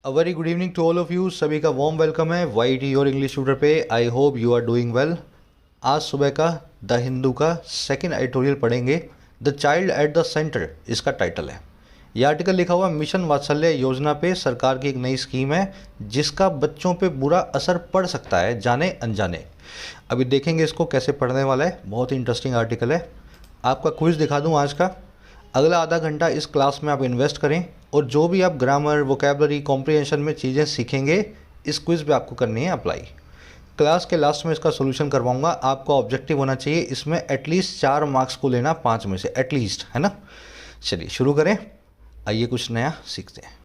A very good evening to all of you. सभी का warm welcome है Y T और इंग्लिश ट्यूटर पे। I hope you are doing well. आज सुबह का द हिंदू का सेकंड एडिटोरियल पढ़ेंगे। The child at the centre इसका टाइटल है। यह आर्टिकल लिखा हुआ मिशन वात्सल्य योजना पे। सरकार की एक नई स्कीम है जिसका बच्चों पे बुरा असर पड़ सकता है जाने अनजाने। अभी देखेंगे इसको कैसे पढ़ने वाला है। बहुत ही इंटरेस्टिंग आर्टिकल है। आपका क्विज दिखा दूं आज का। अगला आधा घंटा इस क्लास में आप इन्वेस्ट करें और जो भी आप ग्रामर वोकैबलरी कॉम्प्रिहेंशन में चीज़ें सीखेंगे इस क्विज पे आपको करनी है अप्लाई। क्लास के लास्ट में इसका सोल्यूशन करवाऊंगा। आपका ऑब्जेक्टिव होना चाहिए इसमें एटलीस्ट 4 मार्क्स को लेना 5 में से एटलीस्ट, है ना। चलिए शुरू करें। आइए कुछ नया सीखते हैं।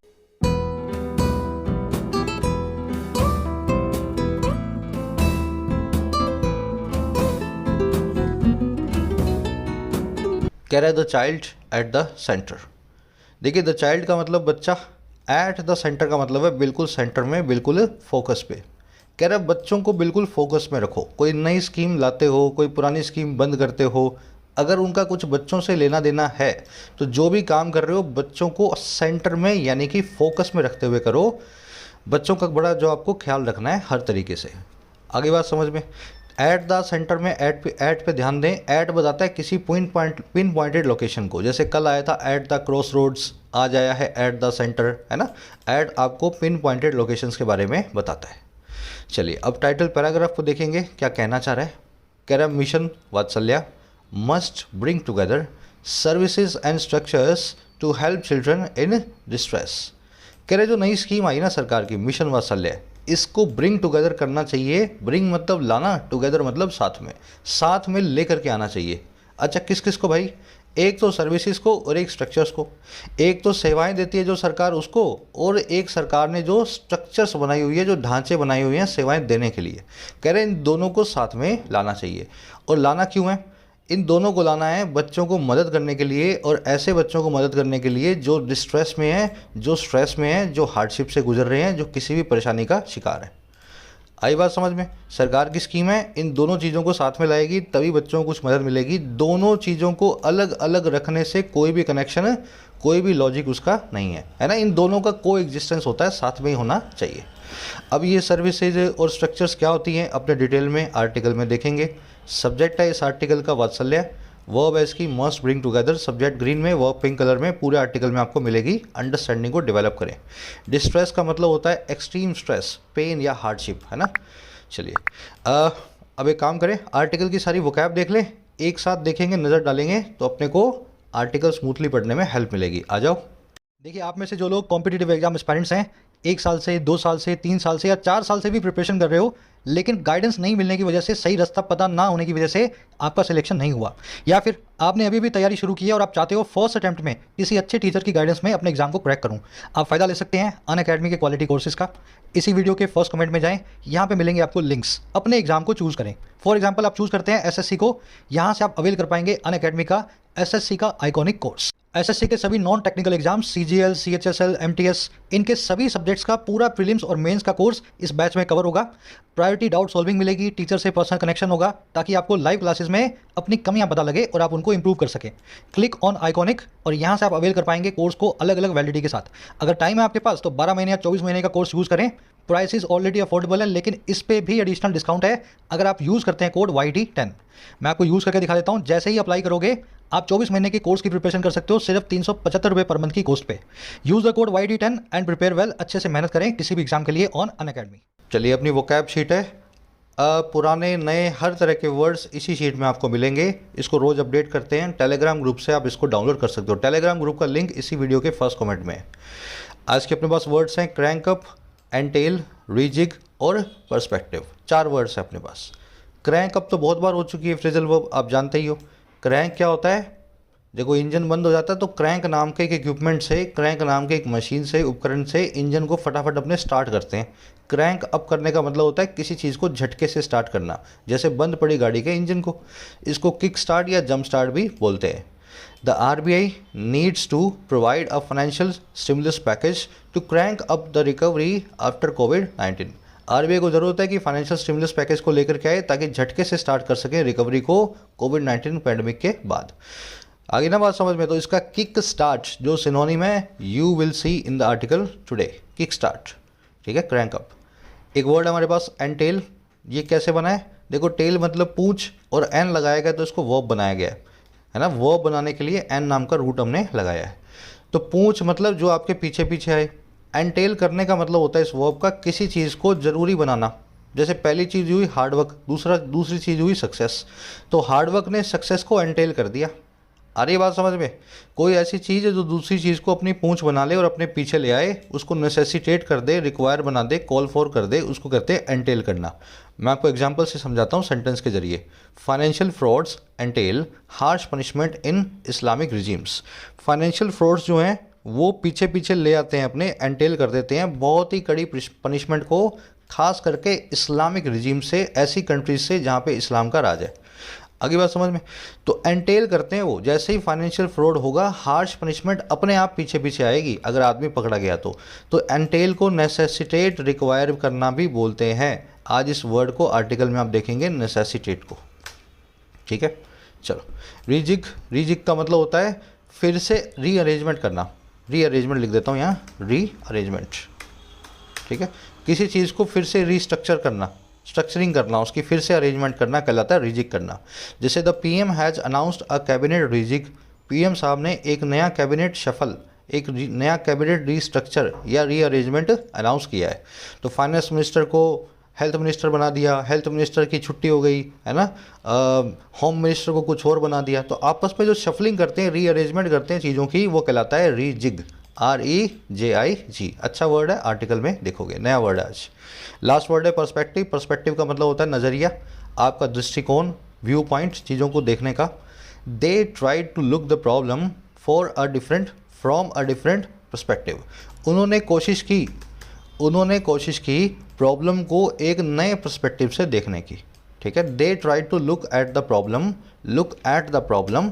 कह रहा है the child at the centre. देखिए द चाइल्ड का मतलब बच्चा, एट द सेंटर का मतलब है बिल्कुल सेंटर में, बिल्कुल फोकस पे। कह रहा है बच्चों को बिल्कुल फोकस में रखो। कोई नई स्कीम लाते हो, कोई पुरानी स्कीम बंद करते हो, अगर उनका कुछ बच्चों से लेना देना है तो जो भी काम कर रहे हो बच्चों को सेंटर में यानी कि फोकस में रखते हुए करो। बच्चों का बड़ा जो आपको ख्याल रखना है हर तरीके से। आगे बात समझ में। एट द सेंटर में एट पे ध्यान दें। एट बताता है किसी पिन पॉइंटेड लोकेशन को। जैसे कल आया था एट द क्रॉस रोड्स, आज आया है एट द सेंटर, है ना। एट आपको पिन पॉइंटेड लोकेशंस के बारे में बताता है। चलिए अब टाइटल पैराग्राफ को देखेंगे क्या कहना चाह रहा है। कह रहा है mission Vatsalya must bring together services and structures to help children in distress. कह रहे जो नई स्कीम आई ना सरकार की मिशन वात्सल्य, इसको ब्रिंग टुगेदर करना चाहिए। ब्रिंग मतलब लाना, टुगेदर मतलब साथ में लेकर के आना चाहिए। अच्छा किस किस को भाई? एक तो सर्विसेज को और एक स्ट्रक्चर्स को। एक तो सेवाएं देती है जो सरकार उसको, और एक सरकार ने जो स्ट्रक्चर्स बनाई हुई है, जो ढांचे बनाए हुए हैं सेवाएं देने के लिए। कह रहे हैं इन दोनों को साथ में लाना चाहिए। और लाना क्यों है? इन दोनों को लाना है बच्चों को मदद करने के लिए, और ऐसे बच्चों को मदद करने के लिए जो डिस्ट्रेस में है, जो स्ट्रेस में है, जो हार्डशिप से गुजर रहे हैं, जो किसी भी परेशानी का शिकार है। आई बात समझ में। सरकार की स्कीम है, इन दोनों चीज़ों को साथ में लाएगी तभी बच्चों को कुछ मदद मिलेगी। दोनों चीज़ों को अलग अलग रखने से कोई भी कनेक्शन, कोई भी लॉजिक उसका नहीं है ना। इन दोनों का को एग्जिस्टेंस होता है, साथ में ही होना चाहिए। अब ये सर्विसेज और स्ट्रक्चर्स क्या होती हैं अपने डिटेल में आर्टिकल में देखेंगे। सब्जेक्ट है इस आर्टिकल का वात्सल्य। वर्ब है इसकी must bring together. Subject green में, वर्ब पिंक कलर में। पूरे आर्टिकल में आपको मिलेगी। अंडरस्टैंडिंग को डेवलप करें। डिस्ट्रेस का मतलब होता है एक्सट्रीम स्ट्रेस, पेन या हार्डशिप, है ना। चलिए अब एक काम करें, आर्टिकल की सारी वोकैब देख लें। एक साथ देखेंगे, नज़र डालेंगे तो अपने को आर्टिकल स्मूथली पढ़ने में हेल्प मिलेगी। आ जाओ। देखिए आप में से जो लोग कॉम्पिटिटिव एग्जाम एस्पायरेंट्स हैं, 1 साल से, 2 साल से, 3 साल से या 4 साल से भी प्रिपरेशन कर रहे हो, लेकिन गाइडेंस नहीं मिलने की वजह से, सही रास्ता पता ना होने की वजह से आपका सिलेक्शन नहीं हुआ, या फिर आपने अभी भी तैयारी शुरू की है और आप चाहते हो फर्स्ट अटैम्प्ट में किसी अच्छे टीचर की गाइडेंस में अपने एग्जाम को क्रैक करूं, आप फ़ायदा ले सकते हैं अनअकैडमी के क्वालिटी कोर्सेज का। इसी वीडियो के फर्स्ट कमेंट में जाएं, यहाँ पे मिलेंगे आपको लिंक्स। अपने एग्जाम को चूज़ करें। फॉर एग्जाम्पल आप चूज़ करते हैं एसएससी को, यहाँ से आप अवेल कर पाएंगे अनअकैडमी का एसएससी का आइकॉनिक कोर्स। एसएससी के सभी non technical exams, CGL, CHSL, MTS, इनके सभी सब्जेक्ट्स का पूरा प्रीलिम्स और मेंस का कोर्स इस बैच में कवर होगा। प्रायोरिटी डाउट सॉल्विंग मिलेगी, टीचर से पर्सनल कनेक्शन होगा ताकि आपको लाइव क्लासेस में अपनी कमियां पता लगे और आप उनको इंप्रूव कर सकें। क्लिक ऑन आइकॉनिक और यहाँ से आप अवेल कर पाएंगे कोर्स को अलग अलग वैलिडिटी के साथ। अगर टाइम है आपके पास तो 12 महीने या 24 महीने का कोर्स यूज़ करें। प्राइसेस ऑलरेडी अफोर्डेबल है, लेकिन इस पे भी एडिशनल डिस्काउंट है अगर आप यूज़ करते हैं कोड YT10। मैं आपको यूज़ करके दिखा देता हूँ। जैसे ही अप्लाई करोगे आप 24 महीने के कोर्स की प्रिपरेशन कर सकते हो सिर्फ 375 रुपये पर मंथ की कॉस्ट पे। Use the code YT10 and prepare well. अच्छे से मेहनत करें किसी भी एग्जाम के लिए ऑन अनअकैडमी। चलिए अपनी वोकैब शीट है। पुराने नए हर तरह के वर्ड्स इसी शीट में आपको मिलेंगे। इसको रोज़ अपडेट करते हैं। टेलीग्राम ग्रुप से आप इसको डाउनलोड कर सकते हो। टेलीग्राम ग्रुप का लिंक इसी वीडियो के फर्स्ट कमेंट में है। आज के अपने पास वर्ड्स हैं क्रैंक अप, एंटेल, रीजिग और पर्सपेक्टिव। 4 वर्ड्स हैं अपने पास। क्रैंक अप तो बहुत बार हो चुकी है फ्रेजल वर्ब, आप जानते ही हो। क्रैंक क्या होता है? जब कोई इंजन बंद हो जाता है तो क्रैंक नाम के एक इक्विपमेंट से, क्रैंक नाम के एक मशीन से, उपकरण से इंजन को फटाफट अपने स्टार्ट करते हैं। क्रैंक अप करने का मतलब होता है किसी चीज़ को झटके से स्टार्ट करना, जैसे बंद पड़ी गाड़ी के इंजन को। इसको किक स्टार्ट या जंप स्टार्ट भी बोलते हैं। The RBI needs to provide a financial stimulus package to crank up the recovery after COVID-19। RBI को ज़रूरत है कि फाइनेंशियल स्टिमुलस पैकेज को लेकर के आए ताकि झटके से स्टार्ट कर सकें रिकवरी को कोविड-19 पैंडमिक के बाद। आगे ना बात समझ में। तो इसका किक स्टार्ट जो सिनोनिम है you will see in the article today, kick start, ठीक है, क्रैंक अप। एक वर्ड हमारे पास एनटेल, ये कैसे बना है, देखो टेल मतलब पूंछ और एन लगाया गया तो इसको वर्ब बनाया गया है ना, वर्ब बनाने के लिए एन नाम का रूट हमने लगाया है। तो पूंछ मतलब जो आपके पीछे पीछे आए, एनटेल करने का मतलब होता है इस वर्ब का किसी चीज़ को ज़रूरी बनाना। जैसे पहली चीज़ हुई हार्डवर्क, दूसरी चीज़ हुई सक्सेस, तो हार्डवर्क ने सक्सेस को एनटेल कर दिया। आ रही बात समझ में। कोई ऐसी चीज़ है जो दूसरी चीज़ को अपनी पूंछ बना ले और अपने पीछे ले आए, उसको नेसेसिटेट कर दे, रिक्वायर बना दे, कॉल फॉर कर दे, उसको कहते हैं एंटेल करना। मैं आपको एग्जांपल से समझाता हूँ सेंटेंस के जरिए। Financial frauds entail harsh punishment इन इस्लामिक रिजीम्स। फाइनेंशियल फ्रॉड्स जो हैं वो पीछे पीछे ले आते हैं अपने, एंटेल कर देते हैं बहुत ही कड़ी पनिशमेंट को, खास करके इस्लामिक रिजीम से, ऐसी कंट्रीज से जहाँ पे इस्लाम का राज है। आगे बात समझ में। तो एंटेल करते हैं वो, जैसे ही फाइनेंशियल फ्रॉड होगा हार्श पनिशमेंट अपने आप पीछे पीछे आएगी अगर आदमी पकड़ा गया तो एंटेल को नेसेसिटेट, रिक्वायर करना भी बोलते हैं। आज इस वर्ड को आर्टिकल में आप देखेंगे नेसेसिटेट को, ठीक है। चलो, रीजिग का मतलब होता है फिर से रीअरेंजमेंट करना। रीअरेंजमेंट लिख देता हूँ यहाँ, रीअरेंजमेंट, ठीक है। किसी चीज़ को फिर से रीस्ट्रक्चर करना, स्ट्रक्चरिंग करना, उसकी फिर से अरेंजमेंट करना कहलाता है रीजिग करना। जैसे the PM has announced a cabinet rejig, PM साहब ने एक नया कैबिनेट शफल, एक नया कैबिनेट रीस्ट्रक्चर या रीअरेंजमेंट अनाउंस किया है। तो फाइनेंस मिनिस्टर को हेल्थ मिनिस्टर बना दिया, हेल्थ मिनिस्टर की छुट्टी हो गई है ना, होम मिनिस्टर को कुछ और बना दिया। तो आपस में जो शफलिंग करते हैं, रीअरेंजमेंट करते हैं चीज़ों की, वो कहलाता है रीजिग, REJIG। अच्छा वर्ड है, आर्टिकल में देखोगे, नया वर्ड है आज। लास्ट वर्ड है पर्सपेक्टिव। पर्सपेक्टिव का मतलब होता है नज़रिया, आपका दृष्टिकोण, व्यू पॉइंट, चीज़ों को देखने का। They try to look the problem from a different perspective. उन्होंने कोशिश की प्रॉब्लम को एक नए पर्सपेक्टिव से देखने की, ठीक है। They try to look at the problem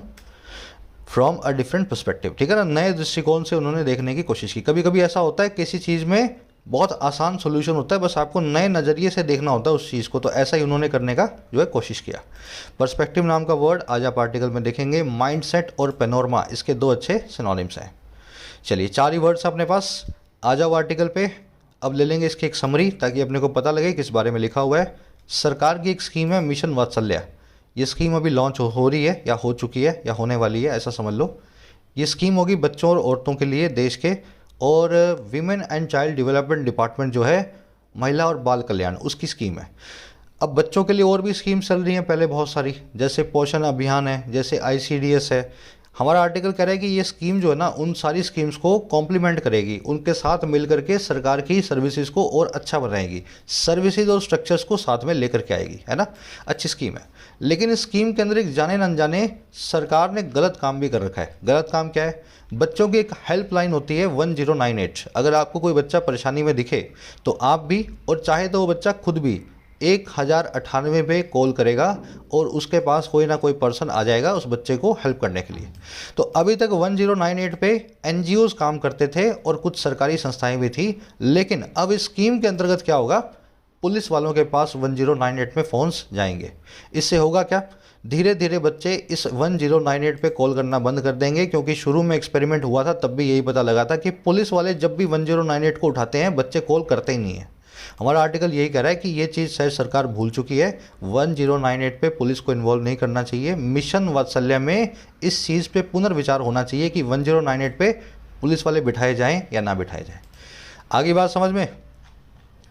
from a different perspective, ठीक है ना, नए दृष्टिकोण से उन्होंने देखने की कोशिश की। कभी कभी ऐसा होता है किसी चीज़ में बहुत आसान सोल्यूशन होता है, बस आपको नए नज़रिए से देखना होता है उस चीज़ को, तो ऐसा ही उन्होंने करने का जो है कोशिश किया। पर्सपेक्टिव नाम का वर्ड आज आप आर्टिकल में देखेंगे। माइंडसेट और पेनोरमा, इसके दो अच्छे सिनोनिम्स हैं। चलिए, 4 ही वर्ड्स अपने पास। आ जाओ आर्टिकल पे। अब ले लेंगे इसकी एक समरी ताकि अपने को पता लगे किस बारे में लिखा हुआ है। सरकार की एक स्कीम है मिशन वात्सल्य। ये स्कीम अभी लॉन्च हो रही है या हो चुकी है या होने वाली है, ऐसा समझ लो। ये स्कीम होगी बच्चों और औरतों के लिए देश के, और women and child development department जो है, महिला और बाल कल्याण, उसकी स्कीम है। अब बच्चों के लिए और भी स्कीम चल रही हैं पहले बहुत सारी, जैसे पोषण अभियान है, जैसे ICDS है। हमारा आर्टिकल कह रहा है कि ये स्कीम जो है ना उन सारी स्कीम्स को कॉम्प्लीमेंट करेगी, उनके साथ मिल करके सरकार की सर्विसेज को और अच्छा बनाएगी, सर्विसेज और स्ट्रक्चर्स को साथ में लेकर के आएगी, है ना। अच्छी स्कीम है, लेकिन इस स्कीम के अंदर एक जाने न अनजाने सरकार ने गलत काम भी कर रखा है। गलत काम क्या है? बच्चों की एक हेल्पलाइन होती है 1098। अगर आपको कोई बच्चा परेशानी में दिखे तो आप भी, और चाहे तो वो बच्चा खुद भी, 1098 पे कॉल करेगा और उसके पास कोई ना कोई पर्सन आ जाएगा उस बच्चे को हेल्प करने के लिए। तो अभी तक 1098 पे NGOs काम करते थे और कुछ सरकारी संस्थाएं भी थी, लेकिन अब इस स्कीम के अंतर्गत क्या होगा, पुलिस वालों के पास 1098 में फ़ोन्स जाएंगे। इससे होगा क्या, धीरे धीरे बच्चे इस 1098 पे कॉल करना बंद कर देंगे, क्योंकि शुरू में एक्सपेरिमेंट हुआ था तब भी यही पता लगा था कि पुलिस वाले जब भी 1098 को उठाते हैं बच्चे कॉल करते ही नहीं हैं। हमारा आर्टिकल यही कह रहा है कि ये चीज़ शायद सरकार भूल चुकी है, 1098 पे पुलिस को इन्वॉल्व नहीं करना चाहिए। मिशन वात्सल्य में इस चीज़ पे पुनर्विचार होना चाहिए कि 1098 पे पुलिस वाले बिठाए जाएं या ना बिठाए जाएं। आगे बात समझ में।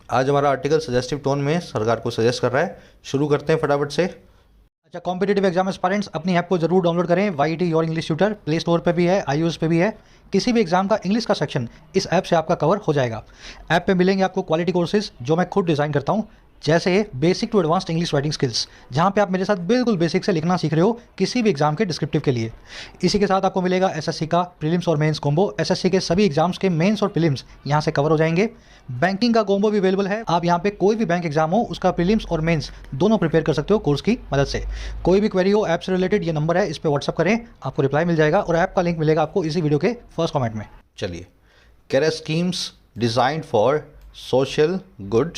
आज हमारा आर्टिकल सजेस्टिव टोन में सरकार को सजेस्ट कर रहा है। शुरू करते हैं फटाफट से। अच्छा, कॉम्पिटिटिव एग्जाम एस्पायरेंट्स अपनी ऐप को जरूर डाउनलोड करें। YET your English tutor play store पे भी है, iOS पे भी है। किसी भी एग्जाम का इंग्लिश का सेक्शन इस ऐप से आपका कवर हो जाएगा। ऐप पे मिलेंगे आपको क्वालिटी कोर्सेज जो मैं खुद डिज़ाइन करता हूँ, जैसे basic to advanced English writing skills, जहाँ पे आप मेरे साथ बिल्कुल बेसिक से लिखना सीख रहे हो किसी भी एग्जाम के डिस्क्रिप्टिव के लिए। इसी के साथ आपको मिलेगा SSC का प्रीलिम्स और मेंस कॉम्बो। SSC के सभी एग्जाम्स के मेंस और प्रीलिम्स यहाँ से कवर हो जाएंगे। बैंकिंग का कॉम्बो भी अवेलेबल है। आप यहाँ पे कोई भी बैंक एग्जाम हो उसका प्रीलिम्स और मेंस दोनों प्रिपेयर कर सकते हो कोर्स की मदद से। कोई भी क्वेरी हो ऐप से रिलेटेड, ये नंबर है, इस पर व्हाट्सअप करें, आपको रिप्लाई मिल जाएगा और ऐप का लिंक मिलेगा आपको इसी वीडियो के फर्स्ट कमेंट में। चलिए, career schemes designed for social good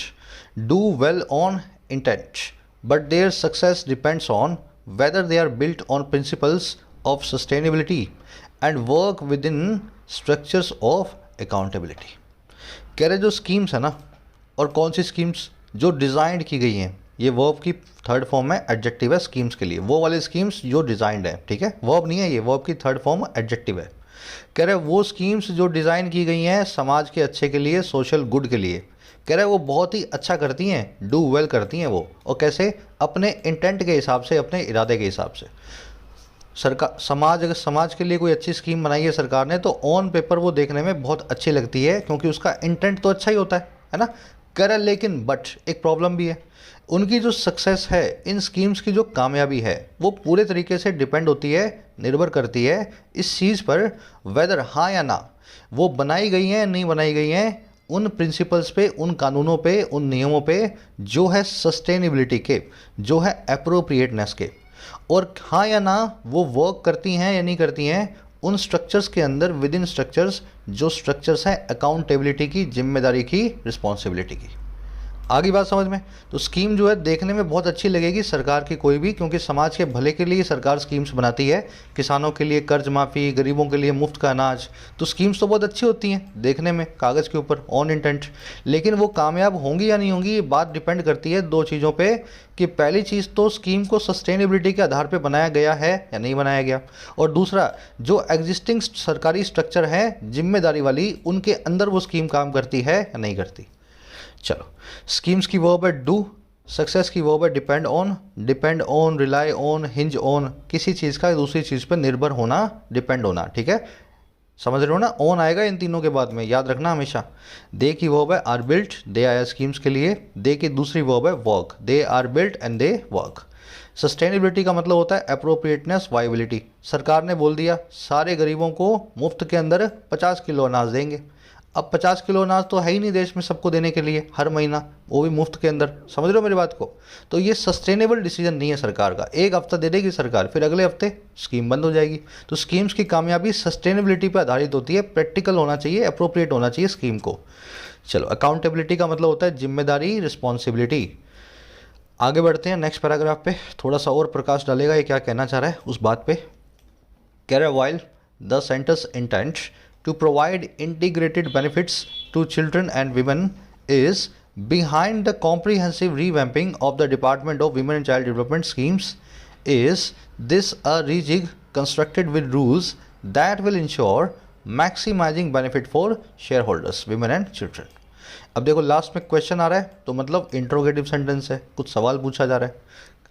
do well on intent, but their success depends on whether they are built on principles of sustainability and work with in structures of accountability. कह रहे जो schemes है ना, और कौन सी schemes जो designed की गई हैं, ये वर्ब की थर्ड फॉर्म है, एडजेक्टिव है स्कीम्स के लिए, वो वाले स्कीम्स जो डिज़ाइंड है, ठीक है, वर्ब नहीं है ये, वर्ब की थर्ड फॉर्म एडजेक्टिव है। कह रहे वो स्कीम्स जो डिज़ाइन की गई हैं समाज के अच्छे के लिए, सोशल गुड के लिए, कह रहे वो बहुत ही अच्छा करती हैं, डू वेल करती हैं वो, और कैसे, अपने इंटेंट के हिसाब से, अपने इरादे के हिसाब से। सरकार अगर समाज के लिए कोई अच्छी स्कीम बनाई है सरकार ने, तो ऑन पेपर वो देखने में बहुत अच्छी लगती है, क्योंकि उसका इंटेंट तो अच्छा ही होता है ना। कह रहे लेकिन बट एक प्रॉब्लम भी है, उनकी जो सक्सेस है, इन स्कीम्स की जो कामयाबी है, वो पूरे तरीके से डिपेंड होती है, निर्भर करती है इस चीज़ पर, वेदर हाँ या ना वो बनाई गई हैं नहीं बनाई गई हैं, उन प्रिंसिपल्स पे, उन कानूनों पे, उन नियमों पे जो है सस्टेनेबिलिटी के, जो है अप्रोप्रिएटनेस के, और हाँ या ना वो वर्क करती हैं या नहीं करती हैं उन स्ट्रक्चर्स के अंदर, विद इन स्ट्रक्चर्स, जो स्ट्रक्चर्स हैं अकाउंटेबिलिटी की, जिम्मेदारी की, रिस्पॉन्सिबिलिटी की। आगे बात समझ में? तो स्कीम जो है देखने में बहुत अच्छी लगेगी सरकार की कोई भी, क्योंकि समाज के भले के लिए सरकार स्कीम्स बनाती है, किसानों के लिए कर्ज माफ़ी, गरीबों के लिए मुफ्त का अनाज, तो स्कीम्स तो बहुत अच्छी होती हैं देखने में कागज़ के ऊपर, ऑन इंटेंट, लेकिन वो कामयाब होंगी या नहीं होंगी, ये बात डिपेंड करती है दो चीज़ों पे, कि पहली चीज़ तो स्कीम को सस्टेनेबिलिटी के आधार पे बनाया गया है या नहीं बनाया गया, और दूसरा जो एग्जिस्टिंग सरकारी स्ट्रक्चर है जिम्मेदारी वाली, उनके अंदर वो स्कीम काम करती है या नहीं करती। चलो, स्कीम्स की वर्ब है डू, सक्सेस की वर्ब है depend on, rely on, hinge on, किसी चीज़ का दूसरी चीज़ पर निर्भर होना, डिपेंड होना, ठीक है, समझ रहे हो ना। ऑन आएगा इन तीनों के बाद में, याद रखना हमेशा। दे की वर्ब है आर बिल्ट, दे आया स्कीम्स के लिए, दे की दूसरी वर्ब है work, they are built and they work. Sustainability का मतलब होता है अप्रोप्रिएटनेस, वाइबिलिटी। सरकार ने बोल दिया सारे गरीबों को मुफ्त के अंदर 50 किलो अनाज देंगे, अब 50 किलो अनाज तो है ही नहीं देश में सबको देने के लिए हर महीना, वो भी मुफ्त के अंदर, समझ रहे हो मेरी बात को। तो ये सस्टेनेबल डिसीजन नहीं है सरकार का, एक हफ्ता दे देगी सरकार, फिर अगले हफ्ते स्कीम बंद हो जाएगी। तो स्कीम्स की कामयाबी सस्टेनेबिलिटी पर आधारित होती है, प्रैक्टिकल होना चाहिए, अप्रोप्रिएट होना चाहिए स्कीम को। चलो, अकाउंटेबिलिटी का मतलब होता है जिम्मेदारी, रिस्पॉन्सिबिलिटी। आगे बढ़ते हैं नेक्स्ट पैराग्राफ पे, थोड़ा सा और प्रकाश डालेगा ये क्या कहना चाह रहा है उस बात पे। कह रहा है while the centres intent to provide integrated benefits to children and women is behind the comprehensive revamping of the Department of Women and Child Development schemes. Is this a rejig constructed with rules that will ensure maximizing benefit for shareholders, women and children? अब देखो last में question आ रहा है, तो मतलब interrogative sentence है, कुछ सवाल पूछा जा रहा है।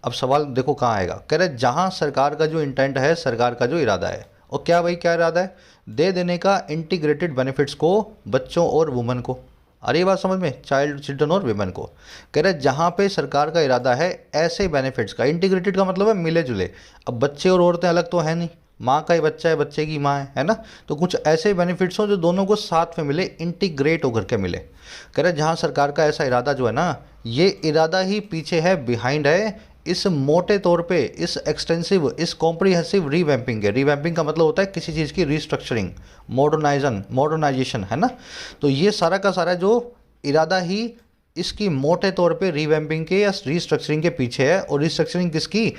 अब सवाल देखो कहाँ आएगा, कह रहे जहाँ सरकार का जो इंटेंट है, सरकार का जो इरादा है, और क्या भाई क्या इरादा है, दे देने का इंटीग्रेटेड बेनिफिट्स को बच्चों और वुमेन को। अरे ये बात समझ में, चिल्ड्रन और वुमेन को। कह रहे जहाँ पे सरकार का इरादा है ऐसे बेनिफिट्स का, इंटीग्रेटेड का मतलब है मिले जुले, अब बच्चे और औरतें अलग तो है नहीं, माँ का ही बच्चा है, बच्चे की माँ है ना, तो कुछ ऐसे बेनिफिट्स हो जो दोनों को साथ में मिले, इंटीग्रेट होकर के मिले। कह रहे जहाँ सरकार का ऐसा इरादा जो है ना, ये इरादा ही पीछे है, बिहाइंड है इस मोटे तौर पे, इस एक्सटेंसिव, इस कॉम्प्रिहेंसिव रीवैम्पिंग है। रीवैम्पिंग का मतलब होता है किसी चीज़ की रीस्ट्रक्चरिंग, मॉडर्नाइजेशन है ना। तो ये सारा का सारा जो इरादा ही इसकी मोटे तौर पे रीवैम्पिंग के या रीस्ट्रक्चरिंग के पीछे है। और रीस्ट्रक्चरिंग किसकी,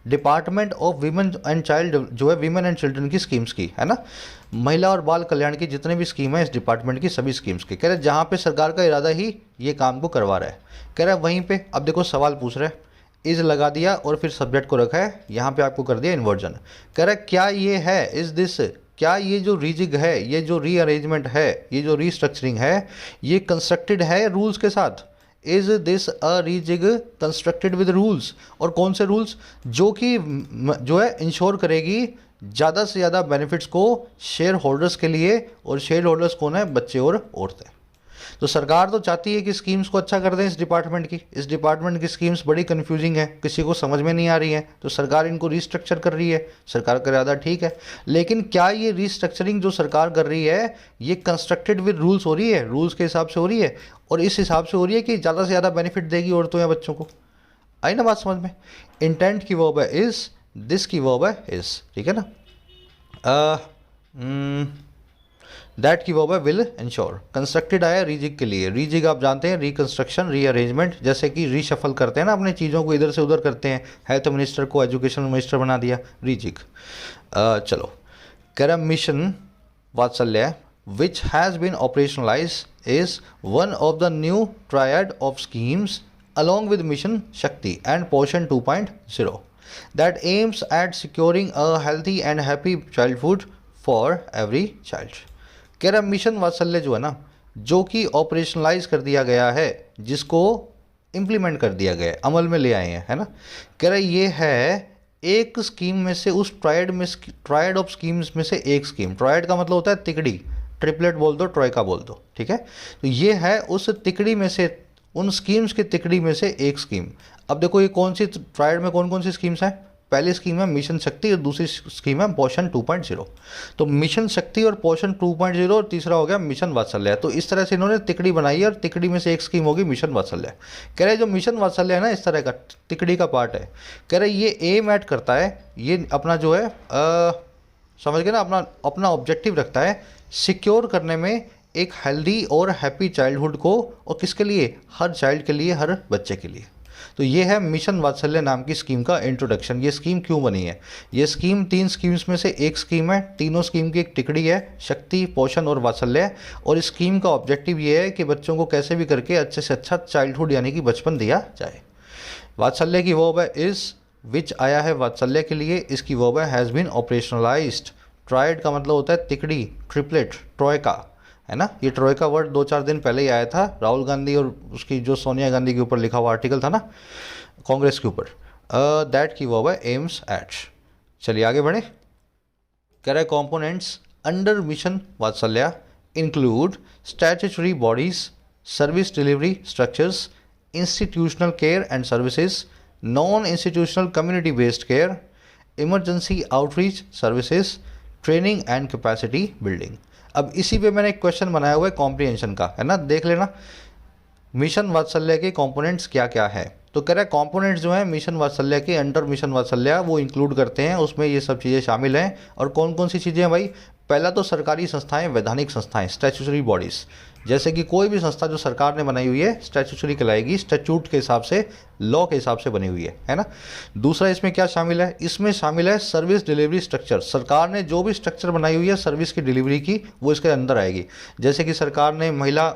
department of women and child, जो है वीमेन एंड चिल्ड्रन की स्कीम्स की, है ना, महिला और बाल कल्याण की जितने भी स्कीम है इस डिपार्टमेंट की, सभी स्कीम्स की। कह रहे जहाँ पे सरकार का इरादा ही ये काम को करवा रहा है, कह रहा है वहीं पे अब देखो सवाल पूछ रहे हैं, इज लगा दिया और फिर सब्जेक्ट को रखा है, यहाँ पे आपको कर दिया इन्वर्जन। कह रहा है क्या ये है, इज दिस, क्या ये जो रीजिग है, ये जो रीअरेंजमेंट है, ये जो रीस्ट्रक्चरिंग है, ये कंस्ट्रक्टेड है रूल्स के साथ। Is this a rejig constructed with rules, और कौन से रूल्स, जो कि जो है इंश्योर करेगी ज़्यादा से ज़्यादा बेनिफिट्स को शेयर होल्डर्स के लिए, और शेयर होल्डर्स कौन है, बच्चे और औरतें। तो सरकार तो चाहती है कि स्कीम्स को अच्छा कर दें इस डिपार्टमेंट की। इस डिपार्टमेंट की स्कीम्स बड़ी कंफ्यूजिंग है, किसी को समझ में नहीं आ रही है, तो सरकार इनको रीस्ट्रक्चर कर रही है। सरकार का इरादा ठीक है, लेकिन क्या ये रीस्ट्रक्चरिंग जो सरकार कर रही है ये कंस्ट्रक्टेड विद रूल्स हो रही है, रूल्स के हिसाब से हो रही है, और इस हिसाब से हो रही है कि ज़्यादा से ज़्यादा बेनिफिट देगी औरतों या बच्चों को। आई ना बात समझ में। इंटेंट की वर्ब है इज, दिस की वर्ब है इज, ठीक है ना। दैट की वर्ब है विल इंश्योर। कंस्ट्रक्टेड आया रीजिग के लिए। रीजिग आप जानते हैं रिकंस्ट्रक्शन, रीअरेंजमेंट, जैसे कि रीशफल करते हैं ना, अपने चीज़ों को इधर से उधर करते हैं। हेल्थ मिनिस्टर को एजुकेशन मिनिस्टर बना दिया, रीजिग। चलो, कह रहा मिशन वात्सल्य which has been operationalized is one of the new triad of schemes along with Mission Shakti and Poshan 2.0 that aims at securing a healthy and happy childhood for every child। कह रहा mission वात्सल्य जो है ना, जो कि operationalise कर दिया गया है, जिसको इम्प्लीमेंट कर दिया गया है, अमल में ले आए हैं, है ना। कह रहा ये है एक स्कीम में से, उस ट्रायड ऑफ स्कीम्स में से एक स्कीम। ट्रायड का मतलब होता है तिकड़ी, ट्रिपलेट बोल दो, ट्रॉयका बोल दो, ठीक है। तो ये है उस तिकड़ी में से, उन स्कीम्स की तिकड़ी में से एक स्कीम। अब देखो ये कौन सी ट्रायड में कौन कौन सी स्कीम्स हैं। पहली स्कीम है मिशन शक्ति और दूसरी स्कीम है पोषण 2.0। तो मिशन शक्ति और पोषण 2.0 और तीसरा हो गया मिशन वात्सल्य। तो इस तरह से इन्होंने तिकड़ी बनाई है और तिकड़ी में से एक स्कीम होगी मिशन वात्सल्य। कह रहे जो मिशन वात्सल्य है ना, इस तरह का तिकड़ी का पार्ट है। कह रहे ये एम ऐड करता है, ये अपना जो है समझ गए ना, अपना ऑब्जेक्टिव रखता है सिक्योर करने में एक हेल्दी और हैप्पी चाइल्डहुड को, और किसके लिए, हर चाइल्ड के लिए, हर बच्चे के लिए। तो ये है मिशन वात्सल्य नाम की स्कीम का इंट्रोडक्शन। ये स्कीम क्यों बनी है। ये स्कीम 3 स्कीम्स में से एक स्कीम है। तीनों स्कीम की एक टिकड़ी है, शक्ति, पोषण और वात्सल्य। और इस स्कीम का ऑब्जेक्टिव ये है कि बच्चों को कैसे भी करके अच्छे से अच्छा चाइल्डहुड यानी कि बचपन दिया जाए। वात्सल्य की वर्ब है इज, विच आया है वात्सल्य के लिए, इसकी वर्ब है हैज़ बीन ऑपरेशनलाइज्ड। ट्राइड का मतलब होता है तिकड़ी, ट्रिपलेट, ट्रॉयका, है ना। ये ट्रॉयका वर्ड 2-4 दिन पहले ही आया था, राहुल गांधी और उसकी जो सोनिया गांधी के ऊपर लिखा हुआ आर्टिकल था ना, कांग्रेस के ऊपर। दैट की वर्ब है एम्स एट। चलिए आगे बढ़े। कह रहा है कॉम्पोनेंट्स अंडर मिशन वात्सल्य include statutory bodies, service delivery structures, institutional care and services, non institutional community based care, emergency outreach services, training and capacity building. अब इसी पे मैंने एक क्वेश्चन बनाया हुआ है कॉम्प्रिहेंशन का, है ना, देख लेना मिशन वात्सल्य के कंपोनेंट्स क्या क्या है। तो कह रहा है कंपोनेंट्स जो हैं मिशन वात्सल्य के, अंडर मिशन वात्सल्य, वो इंक्लूड करते हैं, उसमें ये सब चीज़ें शामिल हैं। और कौन कौन सी चीज़ें हैं भाई। पहला तो सरकारी संस्थाएं, वैधानिक संस्थाएं, स्टैट्यूटरी बॉडीज़, जैसे कि कोई भी संस्था जो सरकार ने बनाई हुई है स्टैट्यूटरी कहलाएगी, स्टैट्यूट के हिसाब से, लॉ के हिसाब से बनी हुई है ना। दूसरा इसमें क्या शामिल है, इसमें शामिल है सर्विस डिलीवरी स्ट्रक्चर। सरकार ने जो भी स्ट्रक्चर बनाई हुई है सर्विस की डिलीवरी की, वो इसके अंदर आएगी। जैसे कि सरकार ने महिला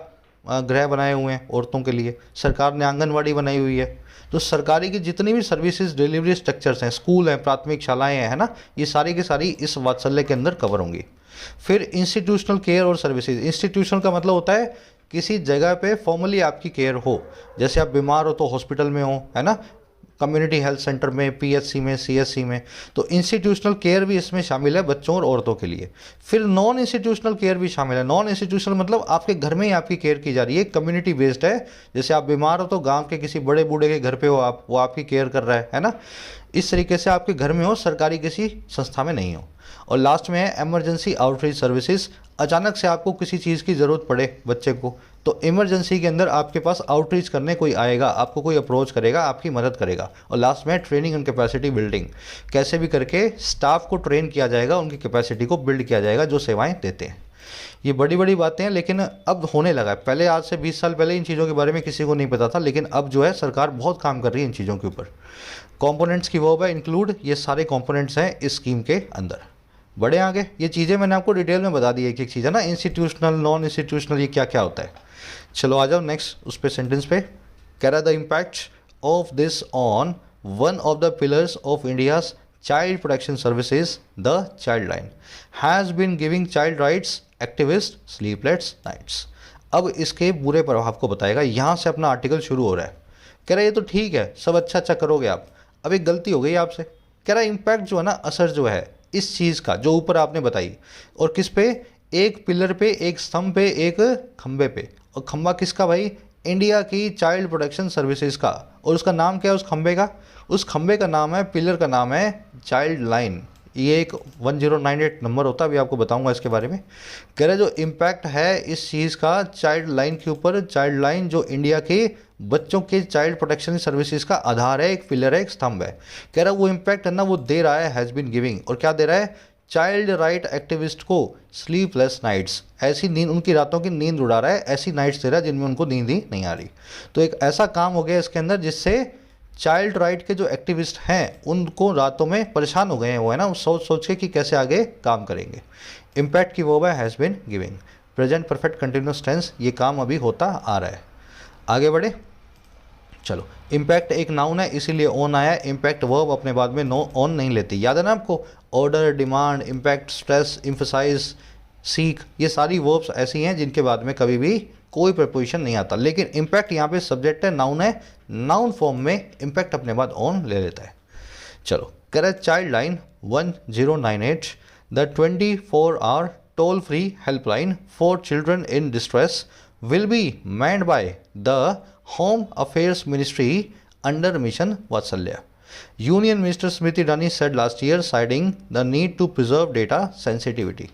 गृह बनाए हुए हैं औरतों के लिए, सरकार ने आंगनवाड़ी बनाई हुई है। तो सरकारी की जितनी भी सर्विसेज डिलीवरी स्ट्रक्चर्स हैं, स्कूल हैं, प्राथमिक शालाएं हैं, है ना, ये सारी की सारी इस वात्सल्य के अंदर कवर होंगी। फिर इंस्टीट्यूशनल केयर और सर्विसेज। इंस्टीट्यूशनल का मतलब होता है किसी जगह पे फॉर्मली आपकी केयर हो, जैसे आप बीमार हो तो हॉस्पिटल में हो, है ना, कम्युनिटी हेल्थ सेंटर में, पीएचसी में, सीएचसी में। तो इंस्टीट्यूशनल केयर भी इसमें शामिल है बच्चों और औरतों के लिए। फिर नॉन इंस्टीट्यूशनल केयर भी शामिल है। नॉन इंस्टीट्यूशनल मतलब आपके घर में ही आपकी केयर की जा रही है, कम्युनिटी बेस्ड है। जैसे आप बीमार हो तो गांव के किसी बड़े बूढ़े के घर पे हो आप, वो आपकी केयर कर रहा है ना। इस तरीके से आपके घर में हो, सरकारी किसी संस्था में नहीं हो। और लास्ट में है इमरजेंसी आउटरीच सर्विसेज। अचानक से आपको किसी चीज़ की ज़रूरत पड़े बच्चे को, तो इमरजेंसी के अंदर आपके पास आउटरीच करने कोई आएगा, आपको कोई अप्रोच करेगा, आपकी मदद करेगा। और लास्ट में ट्रेनिंग एंड कैपेसिटी बिल्डिंग, कैसे भी करके स्टाफ को ट्रेन किया जाएगा, उनकी कैपेसिटी को बिल्ड किया जाएगा जो सेवाएं देते हैं। ये बड़ी बड़ी बातें हैं, लेकिन अब होने लगा है। पहले आज से 20 साल पहले इन चीज़ों के बारे में किसी को नहीं पता था, लेकिन अब जो है सरकार बहुत काम कर रही है इन चीज़ों के ऊपर। कॉम्पोनेंट्स की वर्ब है इंक्लूड, ये सारे कॉम्पोनेंट्स हैं इस स्कीम के अंदर। बड़े आगे ये चीज़ें मैंने आपको डिटेल में बता दी, एक एक चीज़ है ना, इंस्टीट्यूशनल, नॉन इंस्टीट्यूशनल, ये क्या क्या होता है। चलो आ जाओ नेक्स्ट उस पे सेंटेंस पे। कह रहा the impact of this on one of the pillars of India's child protection services, the child line, has been giving child rights activist sleepless nights. अब इसके बुरे प्रभाव को बताएगा, यहाँ से अपना आर्टिकल शुरू हो रहा है। कह रहा है ये तो ठीक है, सब अच्छा अच्छा करोगे आप, अब एक गलती हो गई आपसे। कह रहा है इम्पैक्ट जो है ना, असर जो है इस चीज़ का जो ऊपर आपने बताई, और किस पे, एक पिलर पे, एक स्तंभ पे, एक खंबे पे। और खंबा किसका भाई, इंडिया की चाइल्ड प्रोटेक्शन सर्विसेज का। और उसका नाम क्या है उस खंबे का, उस खंबे का नाम है, पिलर का नाम है चाइल्ड लाइन। ये एक 1098 नंबर होता है, अभी आपको बताऊंगा इसके बारे में। कह रहे जो इम्पैक्ट है इस चीज़ का चाइल्ड लाइन के ऊपर, चाइल्ड लाइन जो इंडिया के बच्चों के चाइल्ड प्रोटेक्शन सर्विसेज का आधार है, एक पिलर है, एक स्तंभ है। कह रहा है वो इम्पैक्ट है ना, वो दे रहा है, हैज़ बीन गिविंग, और क्या दे रहा है, चाइल्ड राइट एक्टिविस्ट को स्लीपलेस नाइट्स, ऐसी नींद, उनकी रातों की नींद उड़ा रहा है, ऐसी नाइट्स दे रहा है जिनमें उनको नींद ही नहीं आ रही। तो एक ऐसा काम हो गया इसके अंदर जिससे चाइल्ड राइट के जो एक्टिविस्ट हैं उनको रातों में परेशान हो गए हैं, वो है ना, सोच सोच के कि कैसे आगे काम करेंगे। इम्पैक्ट की वर्ब है has been giving, present perfect continuous tense, ये काम अभी होता आ रहा है। आगे बढ़े, चलो। इम्पैक्ट एक नाउन है इसीलिए ऑन आया, इम्पैक्ट वर्ब अपने बाद में नो ऑन नहीं लेती, याद है ना आपको। Order, demand, impact, stress, emphasise, seek, ये सारी वर्ब्स ऐसी हैं जिनके बाद में कभी भी कोई प्रपोजिशन नहीं आता, लेकिन इम्पैक्ट यहाँ पे सब्जेक्ट है, नाउन है, नाउन फॉर्म में इम्पैक्ट अपने बाद ऑन ले लेता है। चलो, कह रहा है child line 1098 the 24 hour toll free helpline for children in distress will be manned by the Home Affairs Ministry under Mission Vatsalya. Union Minister Smriti Irani said last year, citing the need to preserve data sensitivity.